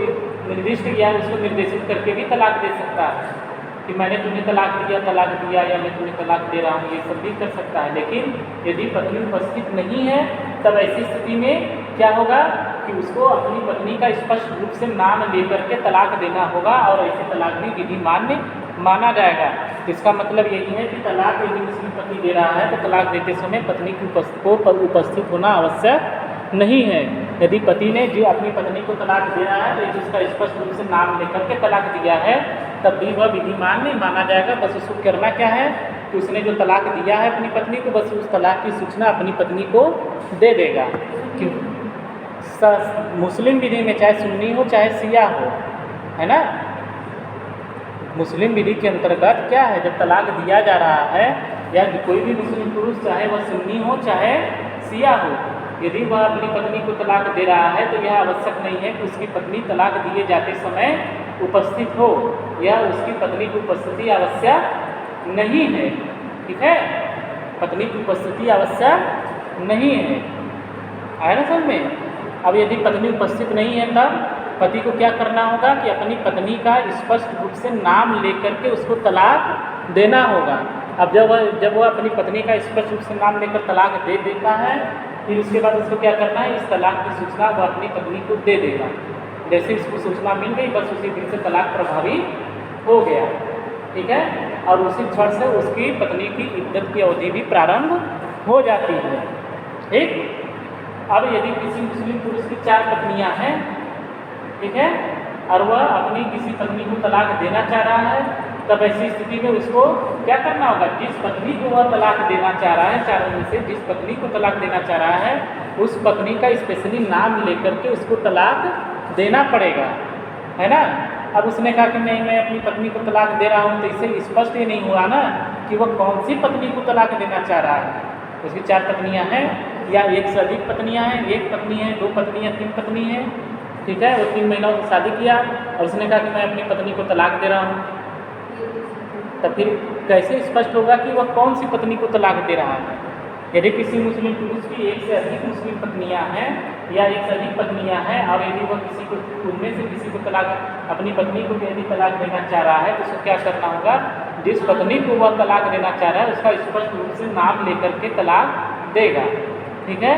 निर्दिष्ट या उसको निर्देशित करके भी तलाक दे सकता है कि मैंने तुम्हें तलाक दिया या मैं तुम्हें तलाक दे रहा हूँ, ये सब भी कर सकता है। लेकिन यदि पत्नी उपस्थित नहीं है तब ऐसी स्थिति में क्या होगा कि उसको अपनी पत्नी का स्पष्ट रूप से नाम लेकर के तलाक देना होगा, और ऐसे तलाक भी विधि मान्य माना जाएगा। इसका मतलब यही है कि तलाक यदि मुस्लिम पति दे रहा है तो तलाक देते समय पत्नी को उपस्थित होना आवश्यक नहीं है। यदि पति ने जो अपनी पत्नी को तलाक दे रहा है तो यदि उसका स्पष्ट रूप से नाम लेकर के तलाक दिया है तब भी वह विधि मान्य माना जाएगा। बस उसको करना क्या है कि उसने जो तलाक दिया है अपनी पत्नी को, बस उस तलाक की सूचना अपनी पत्नी को दे देगा। कि मुस्लिम विधि में चाहे सुन्नी हो चाहे सिया हो, है ना, मुस्लिम विधि के अंतर्गत क्या है, जब तलाक दिया जा रहा है या कोई भी मुस्लिम पुरुष चाहे वह सुन्नी हो चाहे सिया हो, यदि वह अपनी पत्नी को तलाक दे रहा है तो यह आवश्यक नहीं है कि उसकी पत्नी तलाक दिए जाते समय उपस्थित हो, या उसकी पत्नी की उपस्थिति आवश्यक नहीं है, ठीक है। पत्नी की उपस्थिति आवश्यक नहीं है, आया ना समझ में। अब यदि पत्नी उपस्थित नहीं है तब पति को क्या करना होगा कि अपनी पत्नी का स्पष्ट रूप से नाम लेकर के उसको तलाक देना होगा। अब जब वह अपनी पत्नी का स्पष्ट रूप से नाम लेकर तलाक दे देता है फिर उसके बाद उसको क्या करना है, इस तलाक की सूचना वह अपनी पत्नी को दे देगा। जैसे इसको सूचना मिल गई बस उसी दिन से तलाक प्रभावी हो गया, ठीक है। और उसी क्षण से उसकी पत्नी की इद्दत की अवधि भी प्रारंभ हो जाती है, ठीक। अब यदि किसी मुस्लिम पुरुष की 4 पत्नियां हैं, ठीक है, और वह अपनी किसी पत्नी को तलाक देना चाह रहा है तब ऐसी स्थिति में उसको क्या करना होगा, जिस पत्नी को वह तलाक देना चाह रहा है, 4 में से जिस पत्नी को तलाक देना चाह रहा है उस पत्नी का स्पेशली नाम लेकर के उसको तलाक देना पड़ेगा, है ना। अब उसने कहा कि नहीं मैं अपनी पत्नी को तलाक दे रहा हूँ, तो इससे स्पष्ट ये नहीं हुआ ना कि वह कौन सी पत्नी को तलाक देना चाह रहा है। उसकी 4 पत्नियां हैं या एक से अधिक पत्नियां हैं, 1 पत्नी है, 2 पत्नियां, 3 पत्नी है, ठीक है। वो 3 महीनों से शादी किया और उसने कहा कि मैं अपनी पत्नी को तलाक दे रहा हूँ, तब फिर कैसे स्पष्ट होगा कि वह कौन सी पत्नी को तलाक दे रहा है। यदि किसी मुस्लिम पुरुष की 1 से अधिक मुस्लिम पत्नियां हैं या 1 से अधिक पत्नियां हैं और यदि वह किसी को उनमें से किसी को तलाक, अपनी पत्नी को यदि तलाक देना चाह रहा है तो उसको क्या करना होगा, जिस पत्नी को वह तलाक देना चाह रहा है उसका स्पष्ट रूप से नाम लेकर के तलाक देगा, ठीक है।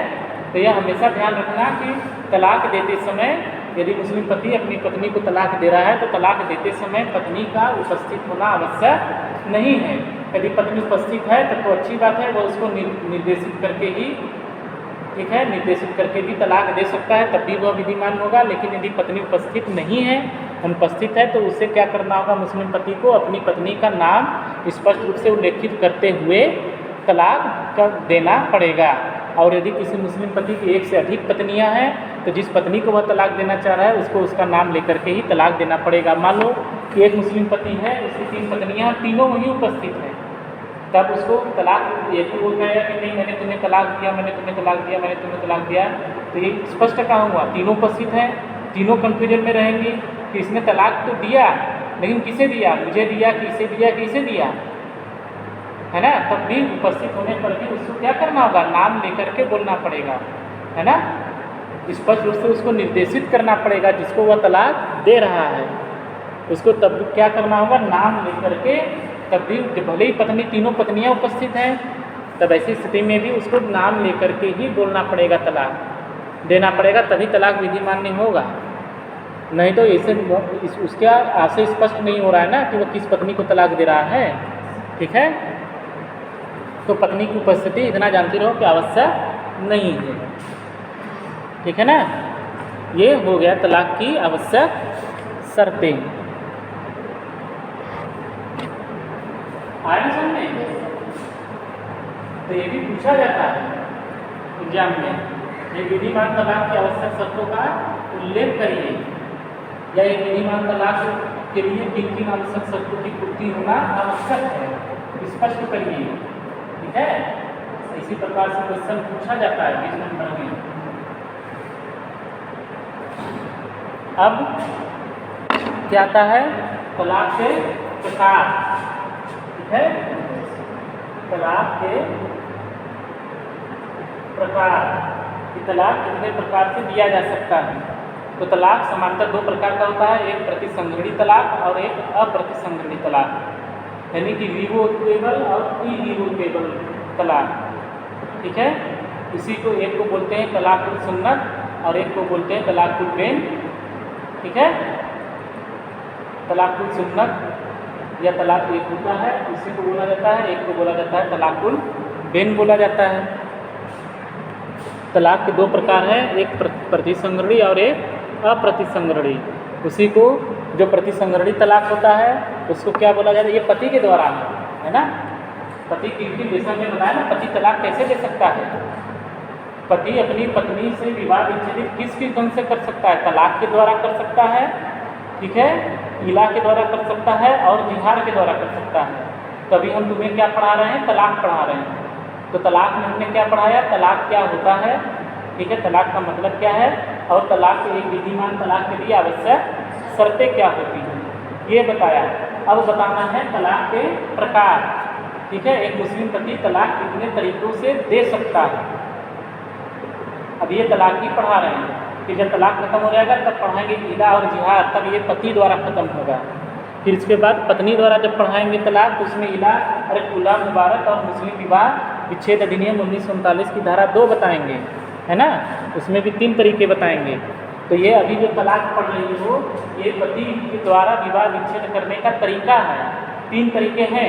तो यह हमेशा ध्यान रखना कि तलाक देते समय यदि मुस्लिम पति अपनी पत्नी को तलाक दे रहा है तो तलाक देते समय पत्नी का उपस्थित होना आवश्यक नहीं है। यदि पत्नी उपस्थित है तब तो अच्छी बात है, वो उसको निर्देशित करके ही, ठीक है, निर्देशित करके भी तलाक दे सकता है, तब भी वह विधिमान होगा। लेकिन यदि पत्नी उपस्थित नहीं है, अनुपस्थित है, तो उसे क्या करना होगा? मुस्लिम पति को अपनी पत्नी का नाम स्पष्ट रूप से उल्लेखित करते हुए तलाक कर देना पड़ेगा। और यदि किसी मुस्लिम पति की एक से अधिक पत्नियां हैं तो जिस पत्नी को वह तलाक देना चाह रहा है उसको उसका नाम लेकर के ही तलाक देना पड़ेगा। मान लो कि एक मुस्लिम पति है, उसकी 3 पत्नियां, तीनों वहीं उपस्थित हैं, तब उसको तलाक, यदि वो कहेगा कि नहीं मैंने तुम्हें तलाक दिया, मैंने तुम्हें तलाक दिया, मैंने तुम्हें तलाक दिया, तो ये स्पष्ट कहाँ हुआ? तीनों उपस्थित हैं, तीनों कन्फ्यूजन में रहेंगी कि इसने तलाक तो दिया, लेकिन किसे दिया? मुझे दिया कि इसे दिया कि इसे दिया, है ना? तब भी उपस्थित होने पर भी उसको क्या करना होगा? नाम लेकर के बोलना पड़ेगा, है ना? स्पष्ट रूप से उसको निर्देशित करना पड़ेगा जिसको वह तलाक दे रहा है, उसको तब क्या करना होगा? नाम लेकर के, तब भी भले ही पत्नी, तीनों पत्नियां उपस्थित हैं, तब ऐसी स्थिति में भी उसको नाम लेकर के ही बोलना पड़ेगा, तलाक देना पड़ेगा, तभी तलाक विधि मान्य होगा। नहीं तो ऐसे उसके आशय स्पष्ट नहीं हो रहा है ना कि वह किस पत्नी को तलाक दे रहा है, ठीक है? तो पत्नी की उपस्थिति इतना जानते रहो कि आवश्यक नहीं है, ठीक है ना? ये हो गया तलाक की आवश्यक शर्तें। आए समझ में? तो ये भी पूछा जाता है एग्जाम में, ये विधिमान तलाक की आवश्यक शर्तों का उल्लेख करिए, या ये विधिमान तलाक के लिए किन आवश्यक शर्तों की पूर्ति होना आवश्यक है, स्पष्ट करिए, ठीक है? इसी प्रकार से क्वेश्चन पूछा जाता है 20 नंबर में। अब क्या आता है? तलाक के प्रकार, ठीक है? तलाक के प्रकार, कि तलाक कितने प्रकार से दिया जा सकता है। तो तलाक समांतर 2 प्रकार का होता है, एक प्रतिसंहरणीय तलाक और एक अप्रतिसंहरणीय तलाक, यानी कि रिवोकेबल और इरिवोकेबल तलाक, ठीक है? इसी को एक को बोलते हैं तलाकुल सुन्नत और एक को बोलते हैं तलाकुल बेन, ठीक है? तलाकुल सुन्नत या तलाक एक होता है, इसी को बोला जाता है, एक को बोला जाता है तलाकुल बेन बोला जाता है। तलाक के 2 प्रकार हैं, एक प्रतिसंहरणीय और एक अप्रतिसंहरणीय। उसी को जो प्रतिसंहरणीय तलाक होता है उसको क्या बोला जाता है? ये पति के द्वारा है ना, पति की जैसा में बताया ना, पति तलाक कैसे दे सकता है? पति अपनी पत्नी से विवाह विच्छेदित किस ढंग से कर सकता है? तलाक के द्वारा कर सकता है, ठीक है, इला के द्वारा कर सकता है और जिहार के द्वारा कर सकता है। तो अभी हम तुम्हें क्या पढ़ा रहे हैं? तलाक पढ़ा रहे हैं। तो तलाक में हमने क्या पढ़ाया? तलाक क्या होता है, ठीक है, तलाक का मतलब क्या है, और तलाक के एक विधिमान तलाक के लिए आवश्यक शर्तें क्या होती हैं, ये बताया। अब बताना है तलाक के प्रकार, ठीक है? एक मुस्लिम पति तलाक कितने तरीकों से दे सकता है। अब ये तलाक ही पढ़ा रहे हैं कि जब तलाक खत्म हो जाएगा तब पढ़ाएंगे इला और जिहार, तब ये पति द्वारा खत्म होगा। फिर इसके बाद पत्नी द्वारा जब पढ़ाएंगे तलाक तो उसमें इला और कुला मुबारक और मुस्लिम विवाह विच्छेद अधिनियम 1939 की धारा 2 बताएंगे, है ना? उसमें भी 3 तरीके बताएंगे। तो ये अभी जो तलाक पढ़ रही हो, ये पति के द्वारा विवाह विच्छेद करने का तरीका है। 3 तरीके हैं,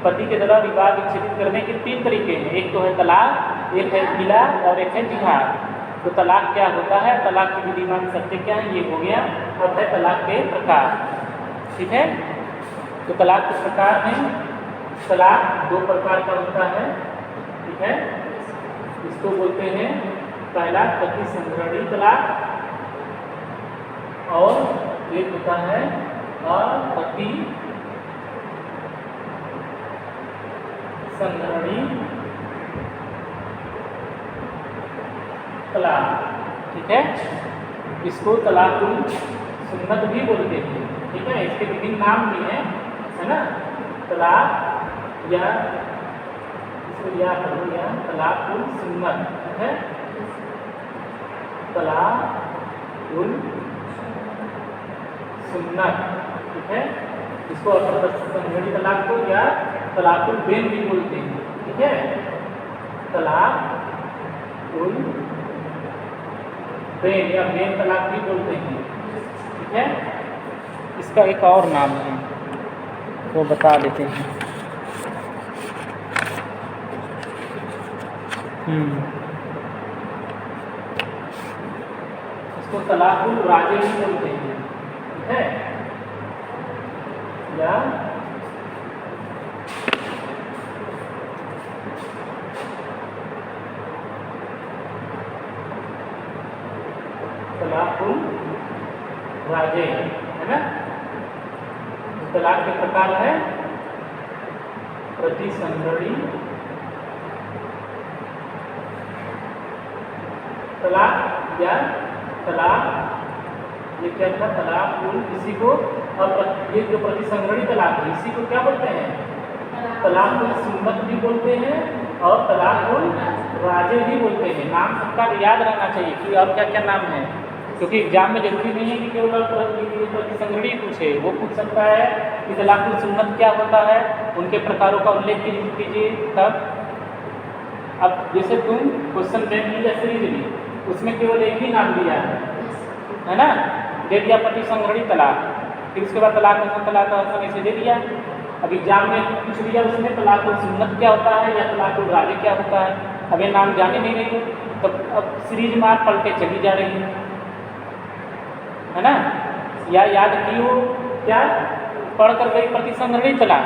पति के द्वारा विवाह विच्छेदित करने के 3 तरीके हैं। एक तो है तलाक, एक है इला और एक है जिहार। तो तलाक क्या होता है, तलाक की विधिमान शर्तें क्या है, ये हो गया। अब है तलाक के प्रकार, ठीक है? तो तलाक के प्रकार हैं, तलाक 2 प्रकार का होता है, ठीक है? इसको बोलते हैं पहला प्रतिसंहरणीय तलाक और एक होता है अप्रतिसंहरणीय तलाक, ठीक है? इसको तलाकुल सुन्नत भी बोलते हैं, ठीक है? इसके विभिन्न नाम भी हैं, है ना? तलाक या इसको या तलाकुल सुन्नत, ठीक है? तलाकुल सुन्नत, ठीक है? इसको अप्रतिसंहरणीय तलाक को या तलाकुल बेन भी बोलते हैं, ठीक है? तलाकुल बेन या बेन तलाक भी बोलते हैं, ठीक है? इसका एक और नाम है वो बता देते हैं। इसको तलाकुल राजे भी बोलते हैं, ठीक है, या तलाकुल राजे, है ना। तलाक के प्रकार है प्रतिसंगड़ी तलाक या तलाक, ये क्या था, तलाक इसी को, अब ये जो प्रतिसंगड़ी तलाक है इसी को क्या बोलते हैं, तलाक सुन्नत भी बोलते हैं और तलाक राजे भी बोलते हैं। नाम सबका याद रहना चाहिए कि और क्या क्या नाम है, क्योंकि एग्जाम में जरूरी नहीं है कि केवल प्रतिसंगड़ी पूछे, वो पूछ सकता है कि तलाक सुन्नत क्या होता है, उनके प्रकारों का उल्लेख कीजिए। तब अब जैसे तुम क्वेश्चन बैंक ली या सीरीज ली, उसमें केवल एक ही नाम दिया है ना, दे दिया प्रतिसंगड़ी तलाक, फिर उसके बाद तलाक ऐसे दे दिया। अब एग्जाम में पूछ लिया उसने तलाक सुन्नत क्या होता है या तलाक राजे क्या होता है, अब ये नाम जाने नहीं रही हो, तो अब सीरीज मार पलटे चली जा रही है ना, या याद की हो क्या, पढ़ कर गई प्रतिसंगड़ी तलाक,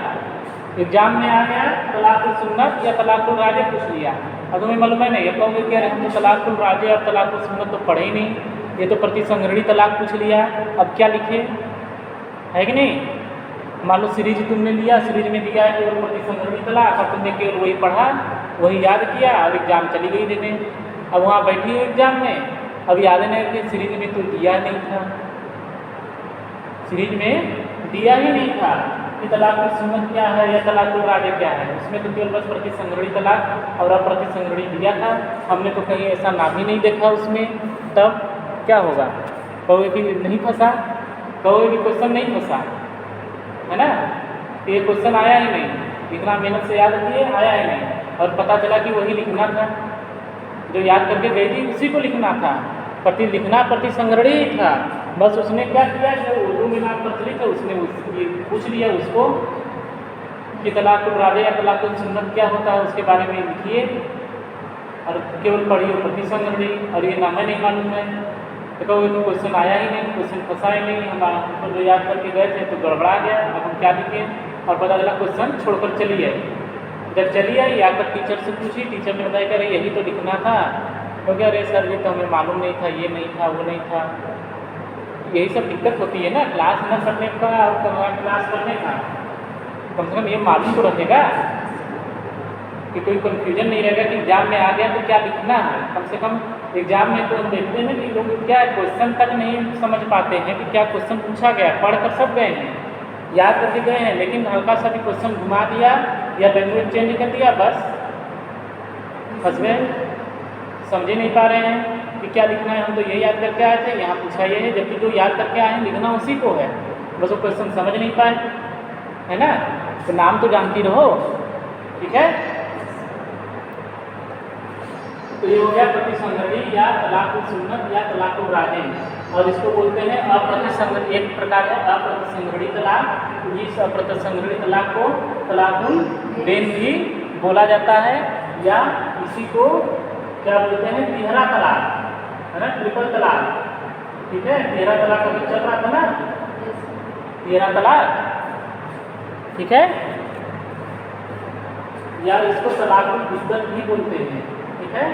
एग्जाम में आ गया तलाक सुन्नत या तलाक राजे पूछ लिया, अब तुम्हें मालूम है नहीं, कहोगे क्या हम तो तलाक राजे और तलाक सुन्नत तो पढ़े ही नहीं, ये तो प्रतिसंगड़ी तलाक पूछ लिया, अब क्या लिखे, है कि नहीं। मान लो सीरीज तुमने लिया, सीरीज में दिया है केवल प्रतिसंगड़ी तलाक और तुमने केवल वही पढ़ा, वही याद किया, अब एग्जाम चली गई देने, अब वहाँ बैठी हो एग्जाम में, अब याद नहीं कि सीरीज में तो दिया नहीं था, सीरीज में दिया ही नहीं था कि तलाक सुन्नत क्या है या तलाक राजे क्या है, उसमें तो केवल बस प्रतिसंगड़ी तलाक और अप्रतिसंगड़ी दिया था, हमने तो कहीं ऐसा नाम ही नहीं देखा उसमें। तब क्या होगा, कहोगे कि नहीं फंसा, कहोगे कि क्वेश्चन नहीं फंसा, है ना, ये क्वेश्चन आया ही नहीं, इतना मेहनत से याद किए आया ही नहीं, और पता चला कि वही लिखना था जो याद करके गई थी, उसी को लिखना था, प्रतिसंगड़ी ही था, बस उसने क्या किया, जो उर्दू में नाम प्रचलित है उसने पूछ लिया उसको कि तलाक राजे या तलाक सुन्नत क्या होता है, उसके बारे में लिखिए, और केवल पढ़िए प्रतिसंगड़ी, और ये नाम नहीं मालूम है, तो कहोगे तो क्वेश्चन आया ही नहीं, क्वेश्चन फंसा ही नहीं, हम जो याद करके गए थे तो गड़बड़ा गया, अब हम क्या लिखें, और पता चला क्वेश्चन छोड़कर चली आई, जब चली आई आकर टीचर से पूछी, टीचर ने बताया कि अरे यही तो लिखना था, तो क्या, अरे सर ये तो हमें मालूम नहीं था, ये नहीं था, वो नहीं था, यही सब दिक्कत होती है ना क्लास न करने का और क्लास करने का, कम से कम ये मालूम तो रहेगा कि कोई कन्फ्यूजन नहीं रहेगा कि एग्जाम में आ गया तो क्या लिखना है, कम से कम एग्जाम में तो हम देखते हैं कि लोग क्या क्वेश्चन तक नहीं समझ पाते हैं कि क्या क्वेश्चन पूछा गया, पढ़ कर सब गए हैं, याद करके गए हैं, लेकिन हल्का सा भी क्वेश्चन घुमा दिया या लैंग्वेज चेंज कर दिया, बस फंस गए, समझ नहीं पा रहे हैं कि क्या लिखना है, हम तो ये याद करके आए थे, यहाँ पूछा ये है, जबकि जो याद करके आए हैं लिखना उसी को है, बस वो क्वेश्चन समझ नहीं पाए, है ना, तो नाम तो जानती रहो, ठीक है। तो ये हो गया प्रतिसंगड़ी या तलाक सुन्नत या तलाक राजे, और इसको बोलते हैं अप्रतिसंगड़ी, एक प्रकार है अप्रतिसंगड़ी तलाक, इस अप्रतिसंगड़ी तलाक को तलाकुल बेन भी बोला जाता है, या इसी को क्या बोलते हैं, तिहरा तलाक, है ना, ट्रिपल तलाक, ठीक है, तिहरा तलाक अभी चल रहा था ना, तिहरा तलाक, ठीक है, या इसको तलाकुल बिद्दत भी बोलते हैं, ठीक है,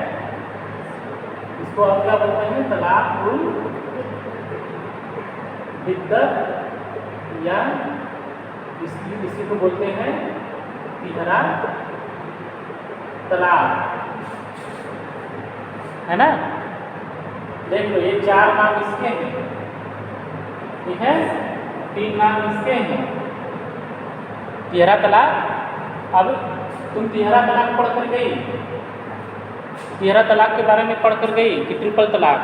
इसको अब क्या बोलते हैं, तलाकुल बिद्दत, या इसी को बोलते हैं तिहरा तलाक, है ना। देख लो ये 4 नाम इसके हैं, ठीक है, 3 नाम इसके हैं, तिहरा तलाक। अब तुम तिहरा तलाक पढ़ कर गई, तिहरा तलाक के बारे में पढ़ कर गई कि ट्रिपल तलाक,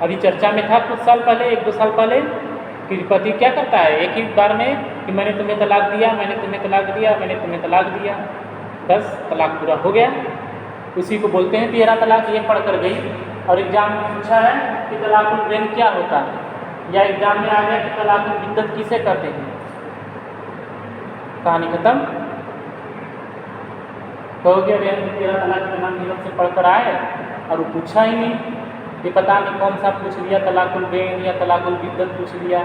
अभी चर्चा में था कुछ साल पहले, 1-2 साल पहले, कि पति क्या करता है एक ही बार में कि मैंने तुम्हें तलाक दिया, मैंने तुम्हें तलाक दिया, मैंने तुम्हें तलाक दिया, बस तलाक पूरा हो गया, उसी को बोलते हैं तिहरा तलाक। ये पढ़ कर गई और एग्जाम में पूछा है कि तलाकुल बेन क्या होता है, या एग्जाम में आ गया कि तलाकुल बिद्दत किसे कहते हैं, कहानी खत्म। कहोगे अरे हम 13 तलाक के नाम नीरज से पढ़कर आए और वो पूछा ही नहीं, ये पता नहीं कौन सा पूछ लिया, तलाकुल बेन या तलाकुल बिद्दत पूछ लिया,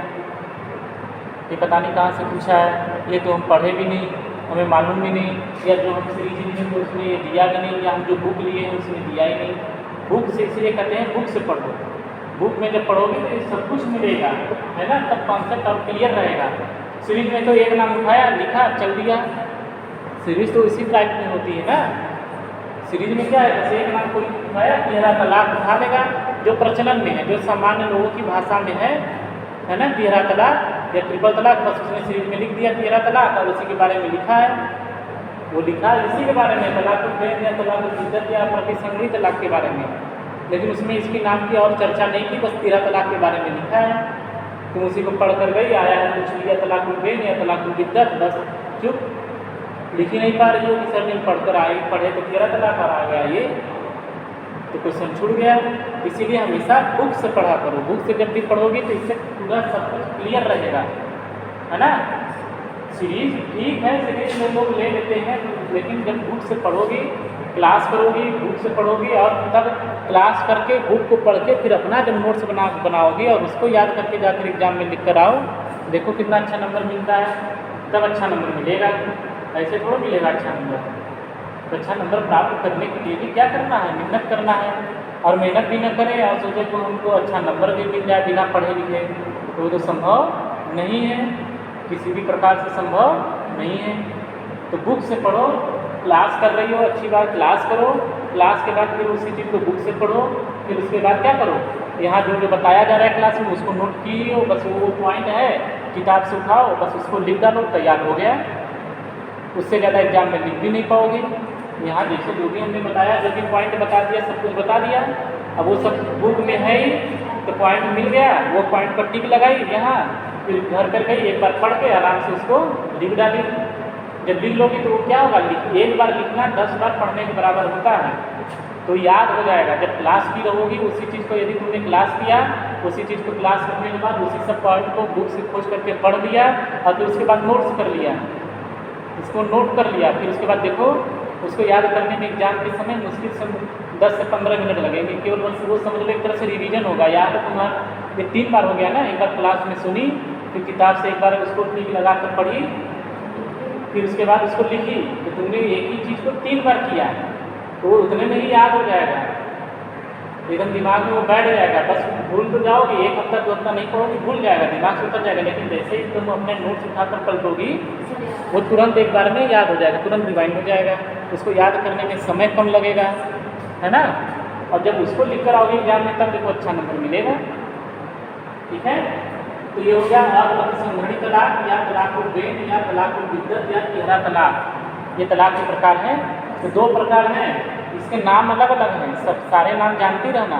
ये पता नहीं कहाँ से पूछा है, ये तो हम पढ़े भी नहीं, हमें मालूम भी नहीं, या जो हम सीरीज लिए तो उसने दिया भी नहीं, या हम जो बुक लिए हैं उसने दिया ही नहीं। बुक से इसलिए कहते हैं बुक से पढ़ो, बुक में जब पढ़ोगे तो ये सब कुछ मिलेगा, है ना, तब कॉन्सेप्ट और क्लियर रहेगा। सीरीज में तो एक नाम उठाया, लिखा, चल दिया, सीरीज तो इसी टाइप में होती है ना। सीरीज में क्या है, बस एक नाम कोई उठाया, 13 तलाक उठा देगा, जो प्रचलन में है, जो सामान्य लोगों की भाषा में है ना, 13 तलाक या ट्रिपल तलाक, बस उसने सीरीज में लिख दिया 13 तलाक और उसी के बारे में लिखा है, वो लिखा इसी के बारे में, तलाकुल बेन या तलाकुल बिद्दत या प्रतिसंहरी तलाक के बारे में, लेकिन उसमें इसकी नाम की और चर्चा नहीं की, बस 13 तलाक के बारे में लिखा है। तुम उसी को पढ़ कर गई, आया है पूछ लिया तलाकुल बेन या तलाकुल बिद्दत, बस चुप, लिख ही नहीं पा रही हो कि सर ने पढ़कर आई, पढ़े तो 13 तलाक आ गया, ये तो क्वेश्चन छूट गया। इसीलिए हमेशा बुक से पढ़ा करो, बुक से जब भी पढ़ोगी तो इससे पूरा सब कुछ क्लियर रहेगा, है ना। सीरीज ठीक है, सीरीज में लोग ले लेते हैं, लेकिन जब बुक से पढ़ोगी, क्लास करोगी, बुक से पढ़ोगी और तब क्लास करके बुक को पढ़ के फिर अपना जब नोट्स बनाओगी और उसको याद करके जाकर एग्जाम में लिख कर आओ, देखो कितना अच्छा नंबर मिलता है, तब अच्छा नंबर मिलेगा, ऐसे थोड़ा मिलेगा अच्छा नंबर। तो अच्छा नंबर प्राप्त करने के लिए भी क्या करना है, मेहनत करना है, और मेहनत भी न करें और सोचे तो हमको अच्छा नंबर भी मिल जाए बिना पढ़े लिखे, तो वो तो संभव नहीं है, किसी भी प्रकार से संभव नहीं है। तो बुक से पढ़ो, क्लास कर रही हो अच्छी बात, क्लास करो, क्लास के बाद फिर उसी चीज़ को बुक से पढ़ो, फिर उसके बाद क्या करो, यहाँ जो जो बताया जा रहा है क्लास में उसको नोट कीजिए, बस वो पॉइंट है किताब से उठाओ, बस उसको लिख डालो, तैयार हो गया। उससे ज़्यादा एग्जाम में लिख भी नहीं पाओगे। यहाँ जैसे जो भी हमने बताया, जो भी पॉइंट बता दिया, सब कुछ बता दिया, अब वो सब बुक में है ही, तो पॉइंट मिल गया, वो पॉइंट पर टिक लगाई यहाँ, फिर घर पर गई, एक बार पढ़ के आराम से उसको लिख डाली। जब लिख लोगी तो वो क्या होगा, एक बार लिखना 10 बार पढ़ने के बराबर होता है, तो याद हो जाएगा। जब क्लास की रहोगी उसी चीज़ को, यदि तुमने क्लास किया, उसी चीज़ को क्लास करने के बाद उसी सब पॉइंट को बुक से खोज करके पढ़ लिया और फिर उसके बाद नोट्स कर लिया, इसको नोट कर लिया, फिर उसके बाद देखो उसको याद करने में एग्जाम के समय मुश्किल से 10 से 15 मिनट लगेंगे, केवल बस वो समझ लो एक तरह से रिवीजन होगा। याद है तुम्हारा, ये 3 बार हो गया ना, एक बार क्लास में सुनी, फिर किताब से एक बार उसको टिक लगा कर पढ़ी, फिर उसके बाद उसको लिखी, तो तुमने एक ही चीज़ को 3 बार किया, तो उतने में ही याद हो जाएगा, एकदम दिमाग में वो बैठ जाएगा। बस भूल तो जाओगे, 1 हफ्ता 2 हफ्ता नहीं पढ़ोगे, भूल जाएगा, दिमाग से उतर जाएगा, लेकिन जैसे ही तुम अपने नोट्स उठाकर पलटोगी वो तुरंत एक बार में याद हो जाएगा, तुरंत रिवाइंड हो जाएगा, उसको याद करने में समय कम लगेगा, है ना। और जब उसको लिख कर आओगे एग्जाम में तब देखो अच्छा नंबर मिलेगा, ठीक है। तो ये हो गया अप्रतिसंहरणी तलाक या तलाकुल बेन या तलाकुल बिद्दत या 13 तलाक, ये तलाक के प्रकार हैं। तो 2 प्रकार हैं, इसके नाम अलग अलग हैं, सब सारे नाम जानते रहना,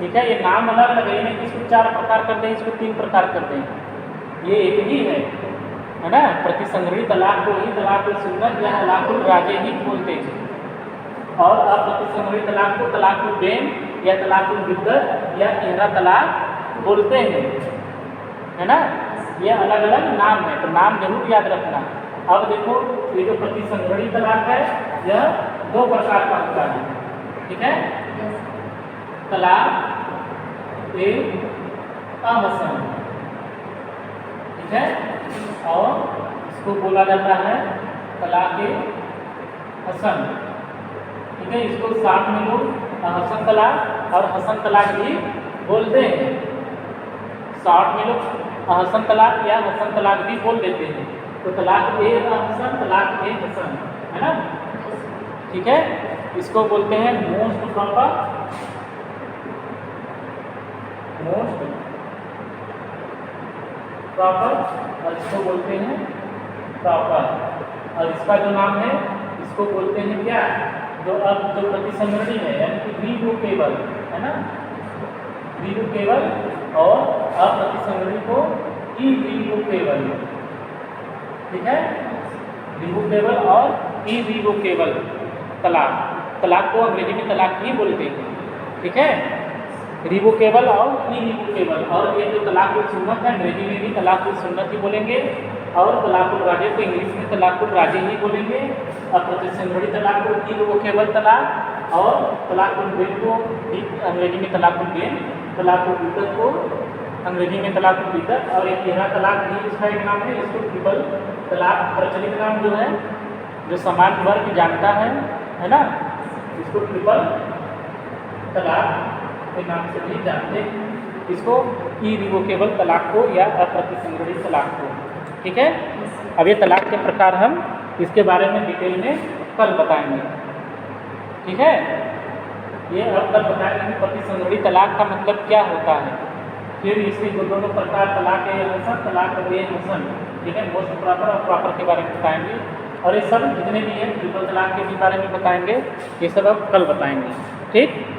ठीक है। ये नाम अलग अलग है, नहीं कि इसको 4 प्रकार कर दें, इसको 3 प्रकार कर दें, ये एक ही है ना। प्रतिसंहरणी तलाक को ही तलाकुल सुन्नत या तलाकुल राजिही बोलते हैं, और अप्रतिसंहरणी तलाक को तलाकुल बेन या तलाकुल बिद्दत या 13 तलाक बोलते हैं, है ना। ये अलग अलग नाम है, तो नाम जरूर याद रखना। अब देखो ये जो प्रतिसंहरणी तलाक है यह 2 प्रकार का होता है, ठीक है। तलाक अहसन, ठीक है, और इसको बोला जाता है तलाक हसन, ठीक है। इसको साथ में लोग हसन तलाक और हसन तलाक भी बोलते हैं, शॉर्ट में लोग हसन तलाक या हसन तलाक भी बोल देते हैं। तो तलाक हसन, तलाक हसन, है ना, ठीक है। इसको बोलते हैं मोस्ट प्रॉपर, मोस्ट प्रॉपर, और इसको बोलते हैं प्रॉपर, और इसका जो नाम है इसको बोलते हैं क्या, जो अब जो प्रतिसंहरणी है यानी कि रिवोकेबल, है ना, रिवोकेबल, और अप्रतिसंहरणी को इरिवोकेबल, ठीक है। रिवोकेबल और इरिवोकेबल तलाक, तलाक को अंग्रेजी में तलाक ही बोलते हैं, ठीक है। रिवोकेबल और इरिवोकेबल, और ये जो तलाकुल सुन्नत है अंग्रेजी में भी तलाकुल सुन्नत ही बोलेंगे, और तलाकुल राजे को इंग्लिश में तलाकुल राजे ही बोलेंगे, अप्रतिसंहरणीय तलाक को इररिवोकेबल तलाक, और तलाकुल बेन को अंग्रेजी में तलाकुल बेन, तलाकुल बिद्दत को अंग्रेजी में तलाकुल बिद्दत, और एक तेरह तलाक भी इसका एक नाम है, इसको ट्रिपल तलाक प्रचलित नाम जो है, जो समाज वर्ग जानता है ना, इसको ट्रिपल तलाक के नाम से भी जानते हैं, इसको इररिवोकेबल तलाक को या अप्रतिसंहरणीय तलाक को। ठीक है, अब ये तलाक के प्रकार हम इसके बारे में डिटेल में कल बताएंगे। ठीक है, ये अब कल बताएंगे कि प्रतिसंहरणीय तलाक का मतलब क्या होता है, फिर इसके दोनों प्रकार तलाक हसन, तलाक हसन, ठीक है, मोस्ट प्रॉपर और प्रॉपर के बारे में बताएंगे, और ये सब जितने भी हैं ट्रिपल तलाक के भी बारे में बताएंगे, ये सब अब कल बताएंगे। ठीक।